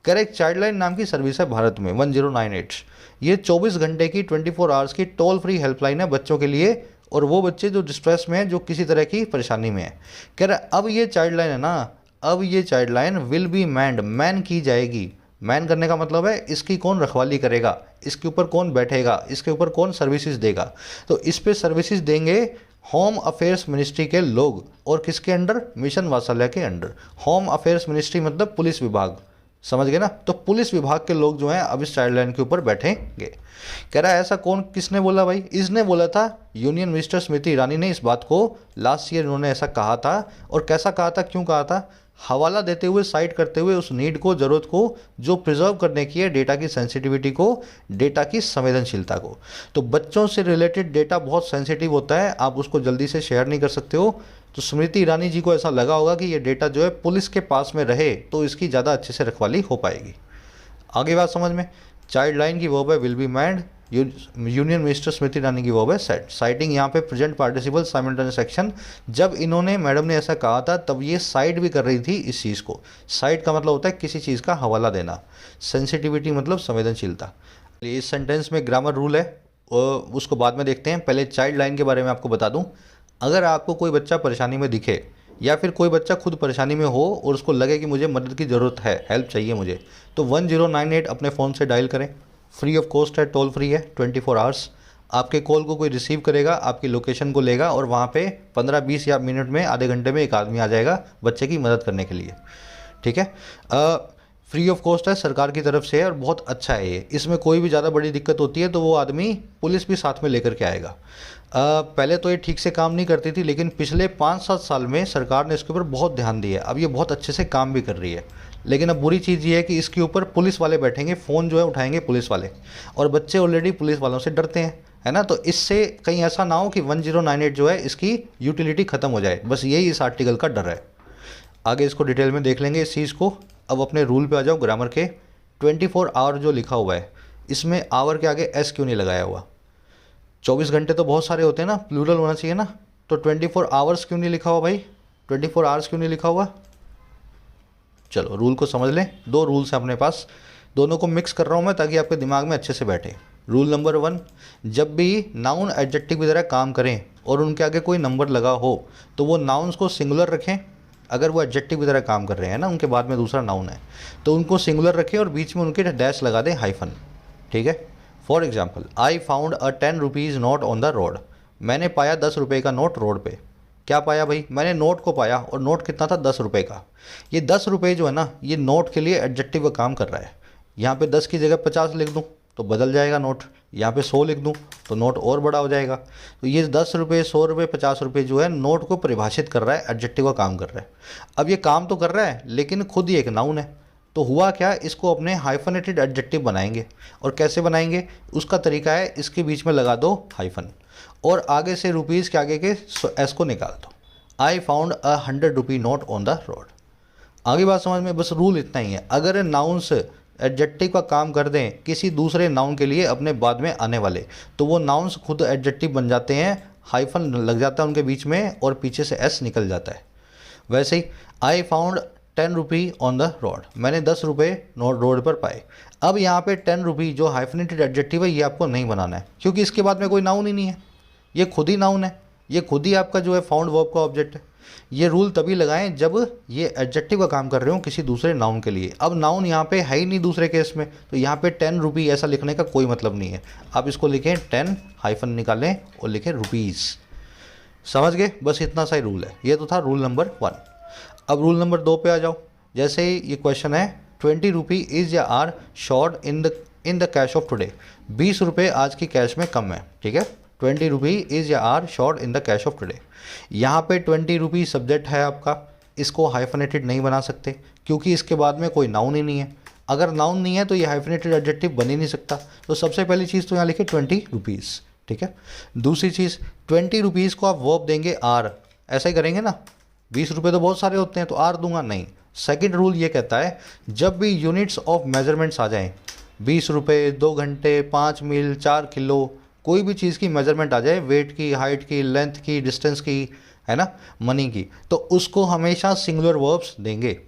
Correct, Childline नाम की service है भारत में 1098, ये 24 घंटे की 24 hours की toll free helpline है बच्चों के लिए, और वो बच्चे जो डिस्ट्रेस में हैं, जो किसी तरह की परेशानी में है। कह रहा है अब ये चाइल्डलाइन है ना, अब ये childline will be manned, man की जाएगी। मैन करने का मतलब है इसकी कौन रखवाली करेगा, इसके ऊपर कौन बैठेगा, इसके ऊपर कौन सर्विसेज देगा। तो इस पे सर्विसेज देंगे होम अफेयर्स मिनिस्ट्री के लोग, और किसके अंडर, मिशन वात्सल्य के अंडर। होम अफेयर्स मिनिस्ट्री मतलब पुलिस विभाग, समझ गए ना। तो पुलिस विभाग के लोग जो हैं अब इस चाइल्डलाइन के ऊपर बैठेंगे। कह रहा है ऐसा कौन, किसने बोला भाई, इसने बोला था, यूनियन मिनिस्टर स्मृति ईरानी ने इस बात को लास्ट ईयर उन्होंने ऐसा कहा था। और कैसा कहा था, क्यों कहा था, हवाला देते हुए, साइट करते हुए उस नीड को, ज़रूरत को जो प्रिजर्व करने की है, डेटा की सेंसिटिविटी को, डेटा की संवेदनशीलता को। तो बच्चों से रिलेटेड डेटा बहुत सेंसिटिव होता है, आप उसको जल्दी से शेयर नहीं कर सकते हो। तो स्मृति ईरानी जी को ऐसा लगा होगा कि ये डेटा जो है पुलिस के पास में रहे तो इसकी ज़्यादा अच्छे से रखवाली हो पाएगी। आगे बात समझ में, चाइल्ड लाइन की वर्ब है will be manned, union minister Smriti Irani की वर्ब है सेट। साइटिंग यहाँ पे प्रेजेंट पार्टिसिपल साइमल्टेनियस एक्शन, जब इन्होंने, मैडम ने ऐसा कहा था तब ये साइट भी कर रही थी इस चीज़ को। साइट का मतलब होता है किसी चीज़ का हवाला देना, सेंसिटिविटी मतलब संवेदनशीलता। इस सेंटेंस में ग्रामर रूल है, उसको बाद में देखते हैं, पहले चाइल्ड लाइन के बारे में आपको बता दूं। अगर आपको कोई बच्चा परेशानी में दिखे, या फिर कोई बच्चा खुद परेशानी में हो और उसको लगे कि मुझे मदद की ज़रूरत है, हेल्प चाहिए मुझे, तो 1098 अपने फ़ोन से डायल करें। फ्री ऑफ कॉस्ट है, टोल फ्री है, 24 आवर्स। आपके कॉल को कोई रिसीव करेगा, आपकी लोकेशन को लेगा, और वहाँ पे 15-20 या मिनट में, आधे घंटे में एक आदमी आ जाएगा बच्चे की मदद करने के लिए। ठीक है, फ्री ऑफ कॉस्ट है, सरकार की तरफ से है, और बहुत अच्छा है ये। इसमें कोई भी ज़्यादा बड़ी दिक्कत होती है तो वो आदमी, पुलिस भी साथ में लेकर के आएगा। पहले तो ये ठीक से काम नहीं करती थी, लेकिन पिछले 5-7 साल में सरकार ने इसके ऊपर बहुत ध्यान दिया है, अब ये बहुत अच्छे से काम भी कर रही है। लेकिन अब बुरी चीज़ ये है कि इसके ऊपर पुलिस वाले बैठेंगे, फ़ोन जो है उठाएंगे पुलिस वाले, और बच्चे ऑलरेडी पुलिस वालों से डरते हैं, है ना। तो इससे कहीं ऐसा ना हो कि 1098 जो है इसकी यूटिलिटी ख़त्म हो जाए, बस यही इस आर्टिकल का डर है। आगे इसको डिटेल में देख लेंगे इस चीज़ को। अब अपने रूल पे आ जाओ, ग्रामर के। 24 आवर जो लिखा हुआ है, इसमें आवर के आगे एस क्यों नहीं लगाया हुआ। 24 घंटे तो बहुत सारे होते हैं ना, प्लूरल होना चाहिए ना। तो 24 आवर्स क्यों नहीं लिखा हुआ भाई, 24 आवर्स क्यों नहीं लिखा हुआ। चलो रूल को समझ लें, 2 रूल्स हैं अपने पास, दोनों को मिक्स कर रहा हूँ मैं ताकि आपके दिमाग में अच्छे से बैठे। रूल नंबर 1, जब भी नाउन एडजेक्टिव की तरह काम करें और उनके आगे कोई नंबर लगा हो तो वो नाउन्स को सिंगुलर रखें। अगर वो एडजेक्टिव की तरह काम कर रहे हैं ना, उनके बाद में दूसरा नाउन है, तो उनको सिंगुलर रखें और बीच में उनके डैश लगा दें, हाइफन। ठीक है, for example, I found a 10 rupees note on the road. मैंने पाया 10 रुपये का नोट रोड पे। क्या पाया भाई, मैंने नोट को पाया, और नोट कितना था, 10 रुपये का। ये 10 रुपये जो है ना, ये नोट के लिए एडजेक्टिव का काम कर रहा है। यहाँ पे 10 की जगह 50 लिख दूँ तो बदल जाएगा नोट, यहाँ पे 100 लिख दूँ तो नोट और बड़ा हो जाएगा। तो ये 10 रुपये, 100 रुपये, 50 रुपये जो है नोट को परिभाषित कर रहा है, एडजेक्टिव का काम कर रहा है। अब ये काम तो कर रहा है लेकिन खुद ही एक नाउन है, तो हुआ क्या, इसको अपने हाइफनेटेड एडजेक्टिव बनाएंगे। और कैसे बनाएंगे, उसका तरीका है, इसके बीच में लगा दो हाइफन, और आगे से रुपीज़ के आगे के एस को निकाल दो। I found a 100 rupee note on the road. आगे बात समझ में, बस रूल इतना ही है, अगर नाउन्स एडजेक्टिव का काम कर दें किसी दूसरे नाउन के लिए अपने बाद में आने वाले, तो वो नाउन्स खुद एडजेक्टिव बन जाते हैं, हाइफन लग जाता है उनके बीच में और पीछे से एस निकल जाता है। वैसे ही I found 10 rupee on the road, मैंने 10 रुपये नोट रोड पर पाए। अब यहाँ पे 10 रुपी जो हाइफनेटेड एडजेक्टिव है ये आपको नहीं बनाना है, क्योंकि इसके बाद में कोई नाउन ही नहीं है, ये खुद ही नाउन है, ये खुद ही आपका जो है फाउंड वर्ब का ऑब्जेक्ट है। ये रूल तभी लगाएं जब ये एडजेक्टिव का काम कर रहे हो किसी दूसरे नाउन के लिए। अब नाउन यहाँ पे है ही नहीं दूसरे केस में, तो यहाँ पे 10 रुपी ऐसा लिखने का कोई मतलब नहीं है। आप इसको लिखें 10 हाइफन निकालें और लिखें रुपीज़। समझ गए? बस इतना सा ही रूल है। ये तो था रूल नंबर 1। अब रूल नंबर 2 पे आ जाओ। जैसे ही ये क्वेश्चन है 20 रुपी इज़ या are short in the cash of today. 20 रुपये आज की कैश में कम है, ठीक है। 20 रुपी इज़ या are short in the cash of today. यहाँ पे 20 रुपी सब्जेक्ट है आपका, इसको हाइफनेटेड नहीं बना सकते क्योंकि इसके बाद में कोई नाउन ही नहीं है। अगर नाउन नहीं है तो ये हाइफनेटेड एडजेक्टिव बन ही नहीं सकता। तो सबसे पहली चीज़ तो यहाँ लिखे 20 रुपीज़, ठीक है। दूसरी चीज़ 20 रुपीज़ को आप वर्ब देंगे आर, ऐसा ही करेंगे ना। 20 रुपये तो बहुत सारे होते हैं तो आर दूंगा नहीं। सेकंड रूल ये कहता है जब भी यूनिट्स ऑफ मेजरमेंट्स आ जाएं, 20 रुपये, 2 घंटे, 5 मील, 4 किलो, कोई भी चीज़ की मेजरमेंट आ जाए, वेट की, हाइट की, लेंथ की, डिस्टेंस की, है ना, मनी की, तो उसको हमेशा सिंगुलर वर्ब्स देंगे।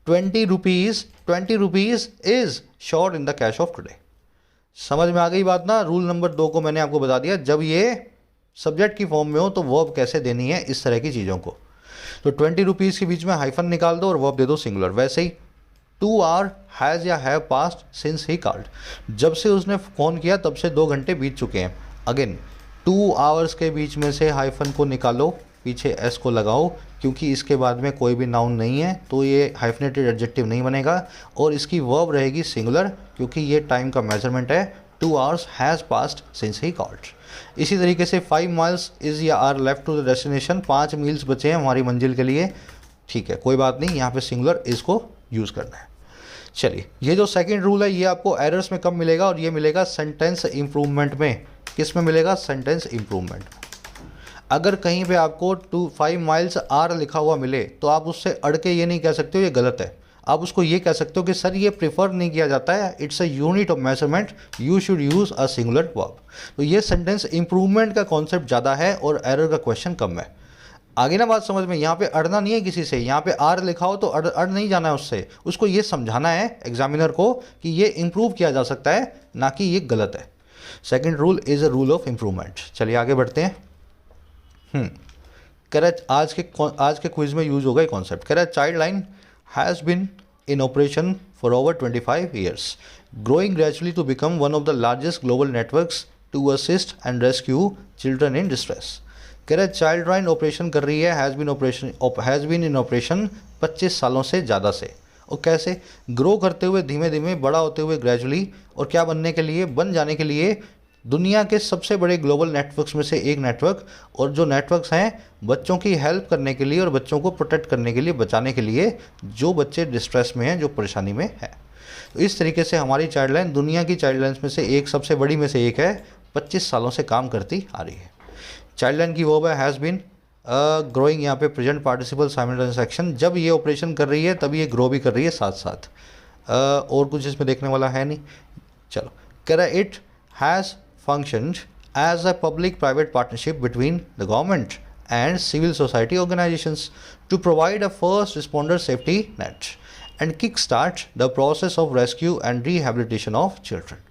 20 rupees is short in the cash of today. समझ में आ गई बात ना। रूल नंबर 2 को मैंने आपको बता दिया, जब ये सब्जेक्ट की फॉर्म में हो तो वर्ब कैसे देनी है, इस तरह की चीज़ों को। तो 20 रुपीज़ के बीच में हाइफन निकाल दो और वर्ब दे दो सिंगुलर। वैसे ही 2 आवर हैज़ या have past since he called. जब से उसने फ़ोन किया तब से 2 घंटे बीत चुके हैं। अगेन 2 आवर्स के बीच में से हाइफन को निकालो, पीछे एस को लगाओ, क्योंकि इसके बाद में कोई भी नाउन नहीं है तो ये हाइफनेटेड एडजेक्टिव नहीं बनेगा और इसकी वर्ब रहेगी सिंगुलर क्योंकि ये टाइम का मेजरमेंट है। 2 hours has passed since he called. इसी तरीके से 5 माइल्स इज़ या are left to the destination. 5 miles बचे हैं हमारी मंजिल के लिए, ठीक है, कोई बात नहीं, यहाँ पे सिंगुलर इसको यूज़ करना है। चलिए, ये जो सेकंड रूल है ये आपको एरर्स में कब मिलेगा, और ये मिलेगा सेंटेंस इम्प्रूवमेंट में। किस में मिलेगा? Sentence improvement. अगर कहीं पे आपको 5 माइल्स आर लिखा हुआ मिले तो आप उससे अड़ के ये नहीं कह सकते हो ये गलत है। आप उसको ये कह सकते हो कि सर ये प्रिफर नहीं किया जाता है, it's a unit of measurement, you should use a singular verb. तो ये सेंटेंस इंप्रूवमेंट का कॉन्सेप्ट ज़्यादा है और एरर का क्वेश्चन कम है। आगे ना बात समझ में, यहाँ पे अड़ना नहीं है किसी से। यहाँ पे आर लिखा हो तो अड़ नहीं जाना है उससे, उसको ये समझाना है एग्जामिनर को कि ये इंप्रूव किया जा सकता है, ना कि ये गलत है। Second rule is a rule of improvement. चलिए आगे बढ़ते हैं। कह रहा है आज के क्विज में यूज होगा ये कॉन्सेप्ट। कह रहा है child line has been in operation for over 25 years, growing gradually to become one of the largest global networks to assist and rescue children in distress। कह रहा है चाइल्ड लाइन ऑपरेशन कर रही है, हैज़ बीन इन ऑपरेशन 25 सालों से ज़्यादा से। और कैसे? ग्रो करते हुए, धीमे धीमे, बड़ा होते हुए, ग्रेजुअली, और क्या बनने के लिए? बन जाने के लिए दुनिया के सबसे बड़े ग्लोबल नेटवर्क्स में से एक नेटवर्क। और जो नेटवर्क्स हैं बच्चों की हेल्प करने के लिए और बच्चों को प्रोटेक्ट करने के लिए, बचाने के लिए, जो बच्चे डिस्ट्रेस में हैं, जो परेशानी में है। तो इस तरीके से हमारी चाइल्ड लाइन दुनिया की चाइल्ड लाइन्स में से एक, सबसे बड़ी में से एक है, 25 सालों से काम करती आ रही है। चाइल्ड लाइन की वर्ब है हैज़ बीन, ग्रोइंग यहाँ पे प्रेजेंट पार्टिसिपल साइमल्टेनियस एक्शन। जब ये ऑपरेशन कर रही है तब ये ग्रो भी कर रही है साथ साथ। और कुछ इसमें देखने वाला है नहीं। चलो, कह रहा है it has functioned as a public-private partnership between the government and civil society organizations to provide a first responder safety net and kickstart the process of rescue and rehabilitation of children।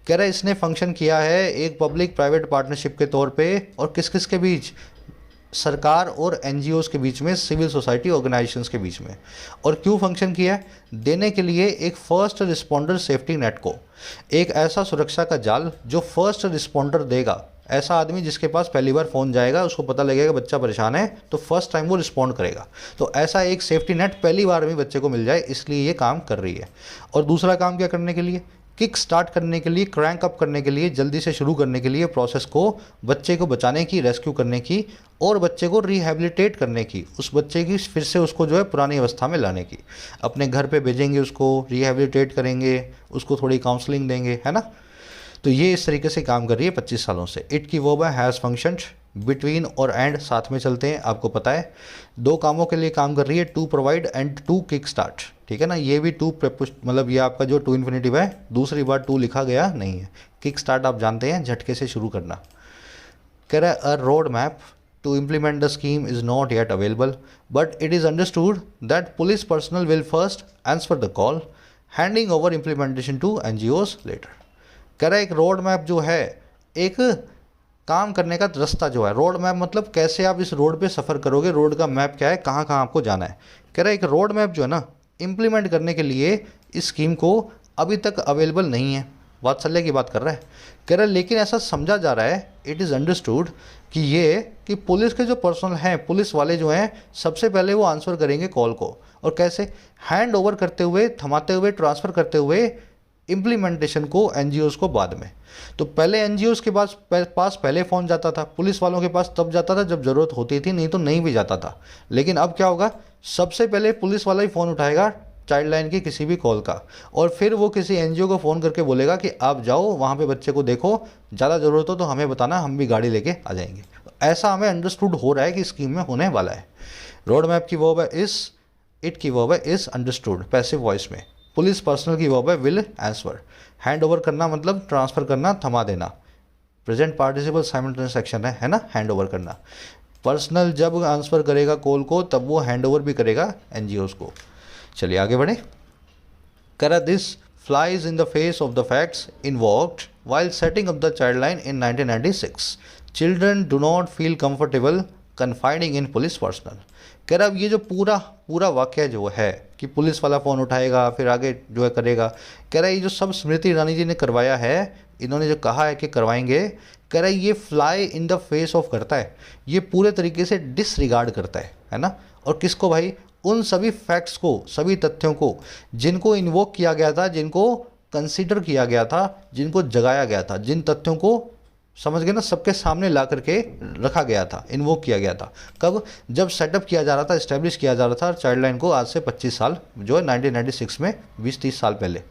कह रहा है इसने function किया है एक public private partnership के तौर पे, और किस किस के बीच? सरकार और एनजीओज के बीच में, सिविल सोसाइटी ऑर्गेनाइजेशंस के बीच में। और क्यों फंक्शन किया है? देने के लिए एक फर्स्ट रिस्पॉन्डर सेफ्टी नेट को, एक ऐसा सुरक्षा का जाल जो फर्स्ट रिस्पॉन्डर देगा, ऐसा आदमी जिसके पास पहली बार फ़ोन जाएगा, उसको पता लगेगा बच्चा परेशान है तो फर्स्ट टाइम वो रिस्पॉन्ड करेगा। तो ऐसा एक सेफ्टी नेट पहली बार में बच्चे को मिल जाए, इसलिए ये काम कर रही है। और दूसरा काम क्या करने के लिए? किक स्टार्ट करने के लिए, क्रैंक अप करने के लिए, जल्दी से शुरू करने के लिए प्रोसेस को, बच्चे को बचाने की, रेस्क्यू करने की, और बच्चे को रिहेबिलिटेट करने की, उस बच्चे की फिर से उसको जो है पुरानी अवस्था में लाने की। अपने घर पे भेजेंगे उसको, रिहेबिलिटेट करेंगे, उसको थोड़ी काउंसलिंग देंगे, है ना। तो ये इस तरीके से काम कर रही है 25 सालों से। इट की वर्ब है हैज़ फंक्शन्ड, बिटवीन और एंड साथ में चलते हैं, आपको पता है। 2 कामों के लिए काम कर रही है, to provide and to kick start, ठीक है ना। ये भी टू मतलब ये आपका जो टू इन्फिनेटिव है, दूसरी बार टू लिखा गया नहीं है। किक स्टार्ट आप जानते हैं, झटके से शुरू करना। कह रहा है a road map to implement the scheme is not yet available, but it is understood that police personnel will first answer the call, handing over implementation to NGOs later। कह रहा है एक रोड मैप जो है, एक काम करने का रास्ता जो है, रोड मैप मतलब कैसे आप इस रोड पे सफ़र करोगे, रोड का मैप क्या है, कहाँ कहाँ आपको जाना है। कह रहा है एक रोड मैप जो है ना इम्प्लीमेंट करने के लिए इस स्कीम को अभी तक अवेलेबल नहीं है। वात्सल्य की बात कर रहा है। कह रहा है लेकिन ऐसा समझा जा रहा है, इट इज़ अंडरस्टूड कि ये कि पुलिस के जो पर्सनल हैं, पुलिस वाले जो हैं, सबसे पहले वो आंसर करेंगे कॉल को। और कैसे? हैंड ओवर करते हुए, थमाते हुए, ट्रांसफ़र करते हुए इम्प्लीमेंटेशन को एनजीओज़ को बाद में। तो पहले एनजीओज़ के पास पहले फ़ोन जाता था, पुलिस वालों के पास तब जाता था जब ज़रूरत होती थी, नहीं तो नहीं भी जाता था। लेकिन अब क्या होगा, सबसे पहले पुलिस वाला ही फ़ोन उठाएगा चाइल्ड लाइन की किसी भी कॉल का, और फिर वो किसी एनजीओ को फ़ोन करके बोलेगा कि आप जाओ वहाँ पे बच्चे को देखो, ज़्यादा ज़रूरत हो तो हमें बताना, हम भी गाड़ी लेके आ जाएंगे। तो ऐसा हमें अंडरस्टूड हो रहा है कि स्कीम में होने वाला है। रोड मैप की वर्ब है इस, इट की वर्ब है इस अंडरस्टूड पैसिव वॉइस में। पुलिस पर्सनल की वर्ब है विल आंसर। हैंड ओवर करना मतलब ट्रांसफ़र करना, थमा देना। प्रेजेंट पार्टिसिपल साइमल्टेनियस एक्शन है ना, हैंड ओवर करना। पर्सनल जब आंसर करेगा कॉल को तब वो हैंड ओवर भी करेगा एनजीओज़ को। चलिए आगे बढ़े। करा this flies in the face of the facts invoked while setting up the child line in 1996। Children do not feel comfortable confiding in police personal. कह रहा अब ये जो पूरा वाक्य जो है कि पुलिस वाला फ़ोन उठाएगा फिर आगे जो है करेगा, कह रहा है ये जो सब स्मृति ईरानी जी ने करवाया है, इन्होंने जो कहा है कि करवाएंगे, कह रहा है ये fly in the face of करता है, ये पूरे तरीके से डिसरिगार्ड करता है ना। और किसको भाई? उन सभी फैक्ट्स को, सभी तथ्यों को जिनको इन्वोक किया गया था, जिनको कंसीडर किया गया था, जिनको जगाया गया था, जिन तथ्यों को समझ गए ना, सबके सामने ला करके रखा गया था, इन्वोक किया गया था। कब? जब सेटअप किया जा रहा था, इस्टेब्लिश किया जा रहा था चाइल्ड लाइन को, आज से 25 साल जो है 1996 में, 20-30 साल पहले।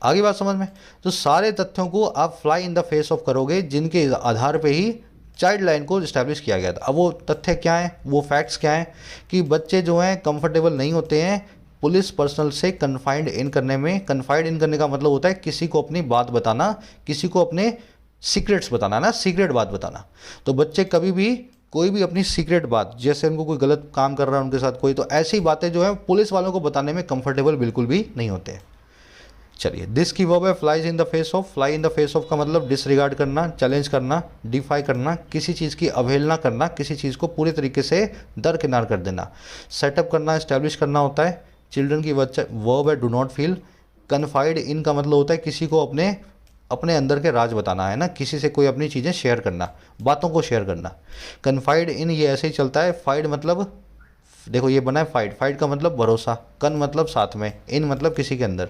आगे बात समझ में? तो सारे तथ्यों को आप fly in the face of करोगे जिनके आधार पे ही चाइल्ड लाइन को इस्टेब्लिश किया गया था। अब वो तथ्य क्या हैं, वो फैक्ट्स क्या हैं कि बच्चे जो हैं कंफर्टेबल नहीं होते हैं पुलिस पर्सनल से कन्फाइंड इन करने में। कन्फाइंड इन करने का मतलब होता है किसी को अपनी बात बताना, किसी को अपने सीक्रेट्स बताना ना, सीक्रेट बात बताना। तो बच्चे कभी भी कोई भी अपनी सीक्रेट बात, जैसे उनको कोई गलत काम कर रहा है उनके साथ कोई, तो ऐसी बातें जो है पुलिस वालों को बताने में कंफर्टेबल बिल्कुल भी नहीं होते। चलिए, दिस की वर्ब है flies in the face of. Fly in the face of का मतलब डिसरिगार्ड करना, चैलेंज करना, डिफाई करना, किसी चीज़ की अवहेलना करना, किसी चीज़ को पूरी तरीके से दरकिनार कर देना। सेटअप करना, इस्टेब्लिश करना होता है। चिल्ड्रन की वर्ब है डू नॉट फील। कन्फाइड इन का मतलब होता है किसी को अपने अंदर के राज बताना है ना, किसी से कोई अपनी चीज़ें शेयर करना, बातों को शेयर करना। कन्फाइड इन ये ऐसे ही चलता है। फाइड मतलब देखो ये बना है फाइड, फाइड का मतलब भरोसा, कन मतलब साथ में, इन मतलब किसी के अंदर,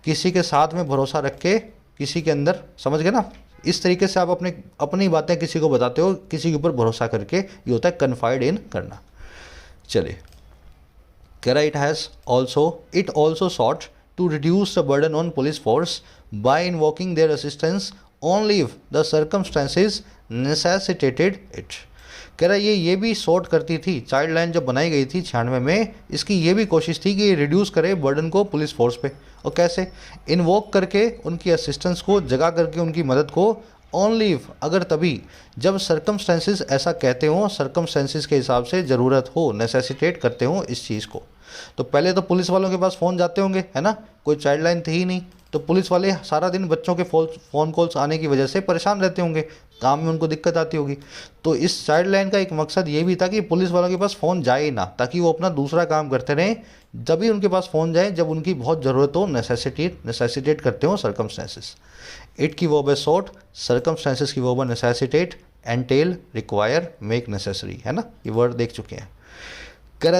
किसी के साथ में भरोसा रख के किसी के अंदर, समझ गए ना। इस तरीके से आप अपनी बातें किसी को बताते हो, किसी के ऊपर भरोसा करके, ये होता है कन्फाइड इन करना। चलिए, कह रहा it also sought to reduce the burden on police force by invoking their assistance only if the circumstances necessitated it। कह रहा ये भी सॉर्ट करती थी, चाइल्ड लाइन जब बनाई गई थी 96 में, इसकी ये भी कोशिश थी कि रिड्यूस करे बर्डन को पुलिस फोर्स पे। और कैसे? इन्वोक करके उनकी असिस्टेंस को, जगा करके उनकी मदद को, ओनली इफ अगर तभी जब सर्कमस्टेंसेस ऐसा कहते हों, सर्कमस्टेंसेस के हिसाब से ज़रूरत हो, नेसेसिटेट करते हों इस चीज़ को। तो पहले तो पुलिस वालों के पास फ़ोन जाते होंगे है ना, कोई चाइल्ड लाइन थी ही नहीं, तो पुलिस वाले सारा दिन बच्चों के फ़ोन कॉल्स आने की वजह से परेशान रहते होंगे, काम में उनको दिक्कत आती होगी। तो इस चाइल्ड लाइन का एक मकसद ये भी था कि पुलिस वालों के पास फ़ोन जाए ही ना, ताकि वो अपना दूसरा काम करते रहें, जब भी उनके पास फ़ोन जाए जब उनकी बहुत ज़रूरत हो, नेसेसिटेट करते हो सर्कमस्टेंसेस। इट की वर्ब है सॉट, सर्कमस्टेंसेस की वर्ब है नेसेसिटेट, एंटेल, रिक्वायर, मेक नेसेसरी, है ना, ये वर्ड देख चुके हैं।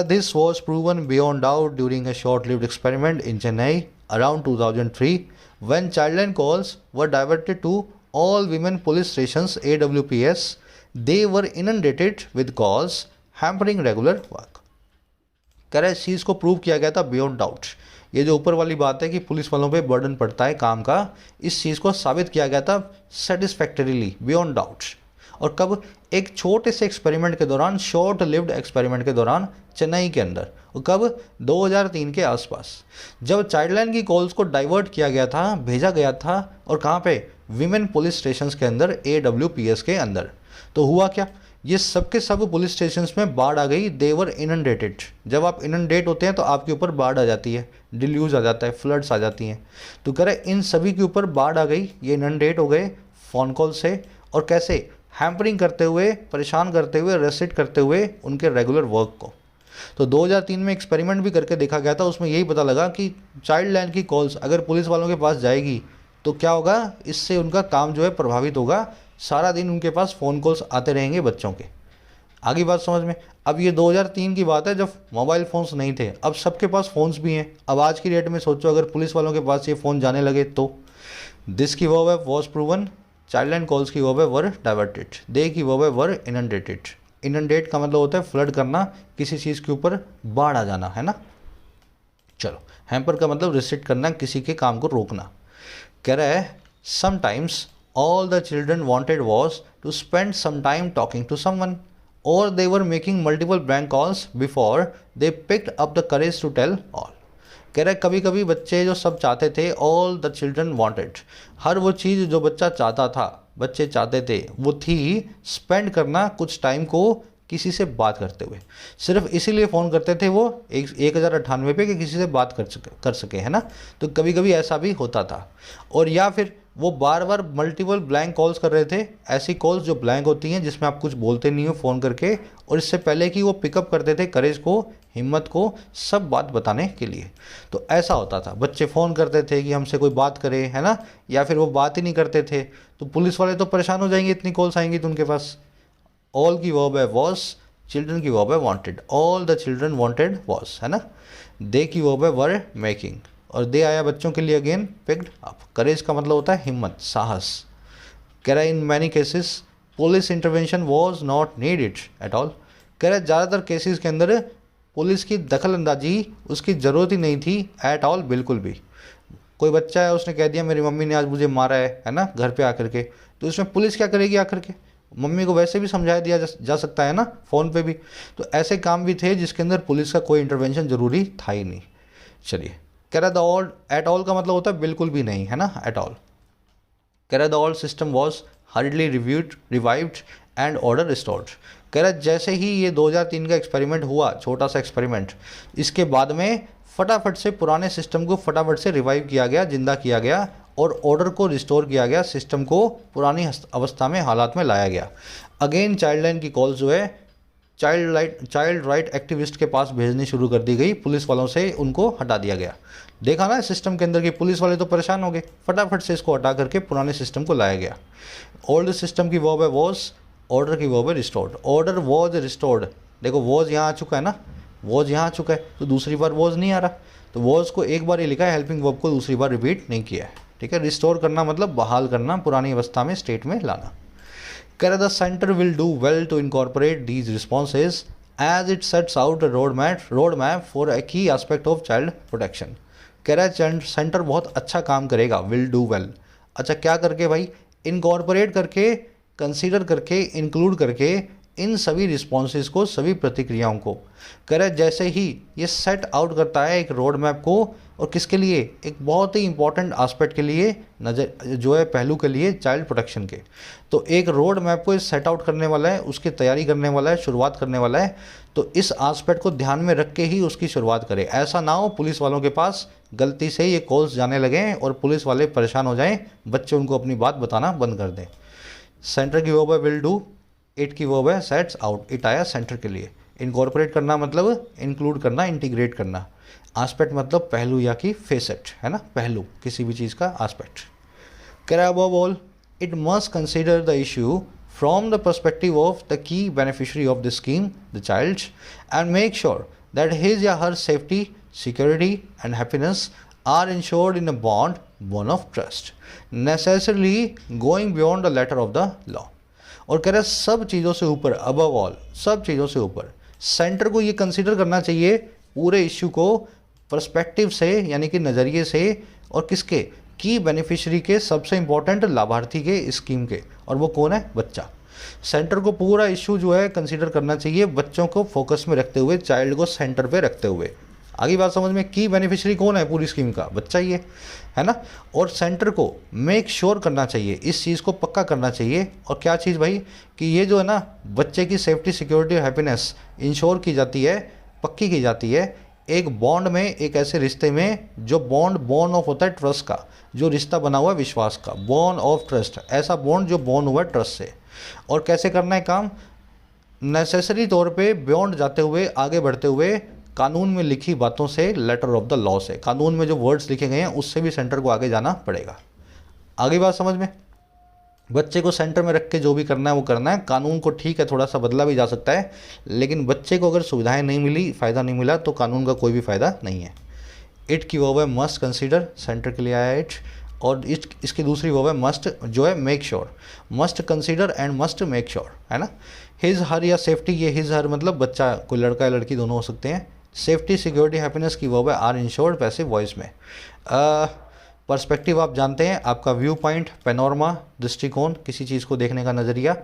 This was proven beyond doubt during a short-lived experiment in Chennai around 2003 when childline calls were diverted to all women police stations AWPS. They were inundated with calls hampering regular work। इस चीज़ को prove किया गया था beyond doubt. ये जो ऊपर वाली बात है कि पुलिस वालों पे बर्डन पड़ता है काम का, इस चीज़ को साबित किया गया था सेटिस्फैक्टरीली, बियॉन्ड डाउट। और कब? एक छोटे से एक्सपेरिमेंट के दौरान, शॉर्ट लिव्ड एक्सपेरिमेंट के दौरान चेन्नई के अंदर। और कब? 2003 के आसपास, जब चाइल्ड लाइन की कॉल्स को डाइवर्ट किया गया था, भेजा गया था, और कहाँ पे? विमेन पुलिस स्टेशंस के अंदर, AWPS के अंदर। तो हुआ क्या? ये सबके सब पुलिस स्टेशंस में बाढ़ आ गई। देवर इनंडेटेड। जब आप इनंडेट होते हैं तो आपके ऊपर बाढ़ आ जाती है, डिल्यूज आ जाता है, फ्लड्स आ जाती हैं। तो कह रहे इन सभी के ऊपर बाढ़ आ गई, ये इनंडेट हो गए फ़ोन कॉल से। और कैसे? हैम्परिंग करते हुए, परेशान करते हुए, रेस्ट्रिक्ट करते हुए उनके रेगुलर वर्क को। तो 2003 में एक्सपेरिमेंट भी करके देखा गया था, उसमें यही पता लगा कि चाइल्ड लाइन की कॉल्स अगर पुलिस वालों के पास जाएगी तो क्या होगा, इससे उनका काम जो है प्रभावित होगा। सारा दिन उनके पास फ़ोन कॉल्स आते रहेंगे बच्चों के। आगे बात समझ में। अब ये 2003 की बात है जब मोबाइल फ़ोन्स नहीं थे, अब सबके पास फ़ोन्स भी हैं। अब आज की डेट में सोचो अगर पुलिस वालों के पास ये फ़ोन जाने लगे तो। दिस की वर्ब है was proven, child line calls की वर्ब है वर डाइवर्टेड, दे की वर्ब है वर इनंडेटेड। इनंडेट का मतलब होता है फ्लड करना, किसी चीज़ के ऊपर बाढ़ आ जाना, है ना। चलो, हैम्पर का मतलब रिस्ट्रिक्ट करना, किसी के काम को रोकना। कह रहा है sometimes all the children wanted was to spend some time talking to someone और they were making multiple blank calls before they picked up the courage to tell all. कह रहा है कभी कभी बच्चे जो सब चाहते थे, ऑल द चिल्ड्रन वांटेड, हर वो चीज़ जो बच्चा चाहता था, बच्चे चाहते थे, वो थी स्पेंड करना कुछ टाइम को किसी से बात करते हुए। सिर्फ इसीलिए फ़ोन करते थे वो 1098 पे कि किसी से बात कर सके, है ना। तो कभी कभी ऐसा भी होता था। और या फिर वो बार बार मल्टीपल ब्लैंक कॉल्स कर रहे थे, ऐसी कॉल्स जो ब्लैंक होती हैं जिसमें आप कुछ बोलते नहीं हो फ़ोन करके, और इससे पहले कि वो पिकअप करते थे करेज को, हिम्मत को, सब बात बताने के लिए। तो ऐसा होता था, बच्चे फ़ोन करते थे कि हमसे कोई बात करे, है ना, या फिर वो बात ही नहीं करते थे। तो पुलिस वाले तो परेशान हो जाएंगे, इतनी कॉल्स आएंगी तो उनके पास। ऑल की वर्ब है वॉज, चिल्ड्रन की वर्ब है wanted, all the children wanted was, है ना। दे की वर्ब है वर मेकिंग, और दे आया बच्चों के लिए अगेन पिक्ड अप। करेज का मतलब होता है हिम्मत, साहस। कह रहा है in many cases police intervention was not needed at all. कह रहा है ज़्यादातर केसेस के अंदर पुलिस की दखल अंदाजी उसकी ज़रूरत ही नहीं थी, एट ऑल, बिल्कुल भी। कोई बच्चा है, उसने कह दिया मेरी मम्मी ने आज मुझे मारा है ना, घर पे आकर के, तो इसमें पुलिस क्या करेगी आकर के। मम्मी को वैसे भी समझा दिया जा सकता है ना, फ़ोन पे भी। तो ऐसे काम भी थे जिसके अंदर पुलिस का कोई इंटरवेंशन ज़रूरी था ही नहीं। चलिए, कह रहा द ऑल, एट ऑल का मतलब होता है बिल्कुल भी नहीं, है ना, एट ऑल। कह रहा the all system was hardly revived and order restored. कह रहा जैसे ही ये 2003 का एक्सपेरिमेंट हुआ, छोटा सा एक्सपेरिमेंट, इसके बाद में फटाफट से पुराने सिस्टम को फटाफट से रिवाइव किया गया, जिंदा किया गया, और ऑर्डर को रिस्टोर किया गया, सिस्टम को पुरानी अवस्था में, हालात में लाया गया। अगेन चाइल्ड लाइन की कॉल जो है चाइल्ड राइट एक्टिविस्ट के पास भेजनी शुरू कर दी गई, पुलिस वालों से उनको हटा दिया गया। देखा ना सिस्टम के अंदर कि पुलिस वाले तो परेशान हो गए, फटाफट से इसको हटा करके पुराने सिस्टम को लाया गया। ओल्ड सिस्टम की वर्ब है वॉज, ऑर्डर की वर्ब है रिस्टोर्ड। ऑर्डर वॉज रिस्टोर्ड, देखो वॉज यहाँ आ चुका है ना, वॉज यहाँ आ चुका है, तो दूसरी बार वॉज नहीं आ रहा, तो वॉज को एक बार ही लिखा है, हेल्पिंग वर्ब को दूसरी बार रिपीट नहीं किया है, ठीक है। रिस्टोर करना मतलब बहाल करना, पुरानी अवस्था में, स्टेट में लाना। कह रहा the centre will do well to incorporate these responses as it sets out road map for a key aspect of child protection. कह रहा है सेंटर बहुत अच्छा काम करेगा, विल डू वेल, अच्छा क्या करके भाई, इनकॉर्पोरेट करके, कंसीडर करके, इंक्लूड करके इन सभी रिस्पॉन्सेज को, सभी प्रतिक्रियाओं को। कह रहा है जैसे ही ये सेट आउट करता है एक रोड मैप को, और किसके लिए, एक बहुत ही इंपॉर्टेंट एस्पेक्ट के लिए, नज़र जो है पहलू के लिए, चाइल्ड प्रोटेक्शन के। तो एक रोड मैप को सेट आउट करने वाला है, उसकी तैयारी करने वाला है, शुरुआत करने वाला है, तो इस एस्पेक्ट को ध्यान में रख के ही उसकी शुरुआत करे। ऐसा ना हो पुलिस वालों के पास गलती से ये कॉल्स जाने लगें और पुलिस वाले परेशान हो जाएं, बच्चे उनको अपनी बात बताना बंद कर दें। सेंटर की वर्ब है विल डू, इट की वर्ब है सेट्स आउट, इट आया सेंटर के लिए। इनकॉर्पोरेट करना मतलब इंक्लूड करना, इंटीग्रेट करना। एस्पेक्ट मतलब पहलू या कि फेसेट, है ना, पहलू किसी भी चीज़ का एस्पेक्ट। कह रहा है above all it must consider the issue from the perspective of the key beneficiary of the scheme, the child, and make sure that his या her safety, security and happiness are ensured in a bond of trust, necessarily going beyond the letter of the law. और कह रहा है सब चीज़ों से ऊपर, above all, सब चीज़ों से ऊपर सेंटर को ये कंसीडर करना चाहिए पूरे इश्यू को पर्सपेक्टिव से, यानी कि नज़रिए से, और किसके, की बेनिफिशियरी के, सबसे इंपॉर्टेंट लाभार्थी के, स्कीम के, और वो कौन है, बच्चा। सेंटर को पूरा इश्यू जो है कंसीडर करना चाहिए, बच्चों को फोकस में रखते हुए, चाइल्ड को सेंटर पे रखते हुए। आगे बात समझ में, की बेनिफिशियरी कौन है पूरी स्कीम का, बच्चा ही है ना। और सेंटर को मेक श्योर करना चाहिए, इस चीज़ को पक्का करना चाहिए, और क्या चीज़ भाई, कि ये जो है ना बच्चे की सेफ्टी, सिक्योरिटी और हैप्पीनेस इंश्योर की जाती है, पक्की की जाती है एक बॉन्ड में, एक ऐसे रिश्ते में जो बॉन्ड ऑफ होता है ट्रस्ट का, जो रिश्ता बना हुआ है विश्वास का, बॉन्ड ऑफ ट्रस्ट, ऐसा बॉन्ड जो बॉन्ड हुआ है ट्रस्ट से। और कैसे करना है काम, नेसेसरी तौर पे बियॉन्ड जाते हुए, आगे बढ़ते हुए कानून में लिखी बातों से, लेटर ऑफ द लॉ से, कानून में जो वर्ड्स लिखे गए हैं उससे भी सेंटर को आगे जाना पड़ेगा। आगे बात समझ में? बच्चे को सेंटर में रख के जो भी करना है वो करना है। कानून को ठीक है थोड़ा सा बदला भी जा सकता है, लेकिन बच्चे को अगर सुविधाएं नहीं मिली, फ़ायदा नहीं मिला, तो कानून का कोई भी फ़ायदा नहीं है। इट की वर्ब है मस्ट कंसीडर, सेंटर के लिए आया इट। और इसकी दूसरी वर्ब है मस्ट, जो है make sure. Must consider and must make sure, है ना। हिज हर या सेफ्टी, ये हिज हर मतलब बच्चा, कोई लड़का या लड़की दोनों हो सकते हैं। सेफ्टी, सिक्योरिटी, हैप्पीनेस की वर्ब है आर इंश्योर्ड, पैसिव वॉइस में। पर्सपेक्टिव आप जानते हैं, आपका व्यू पॉइंट, पेनोरमा, दृष्टिकोण, किसी चीज़ को देखने का नज़रिया।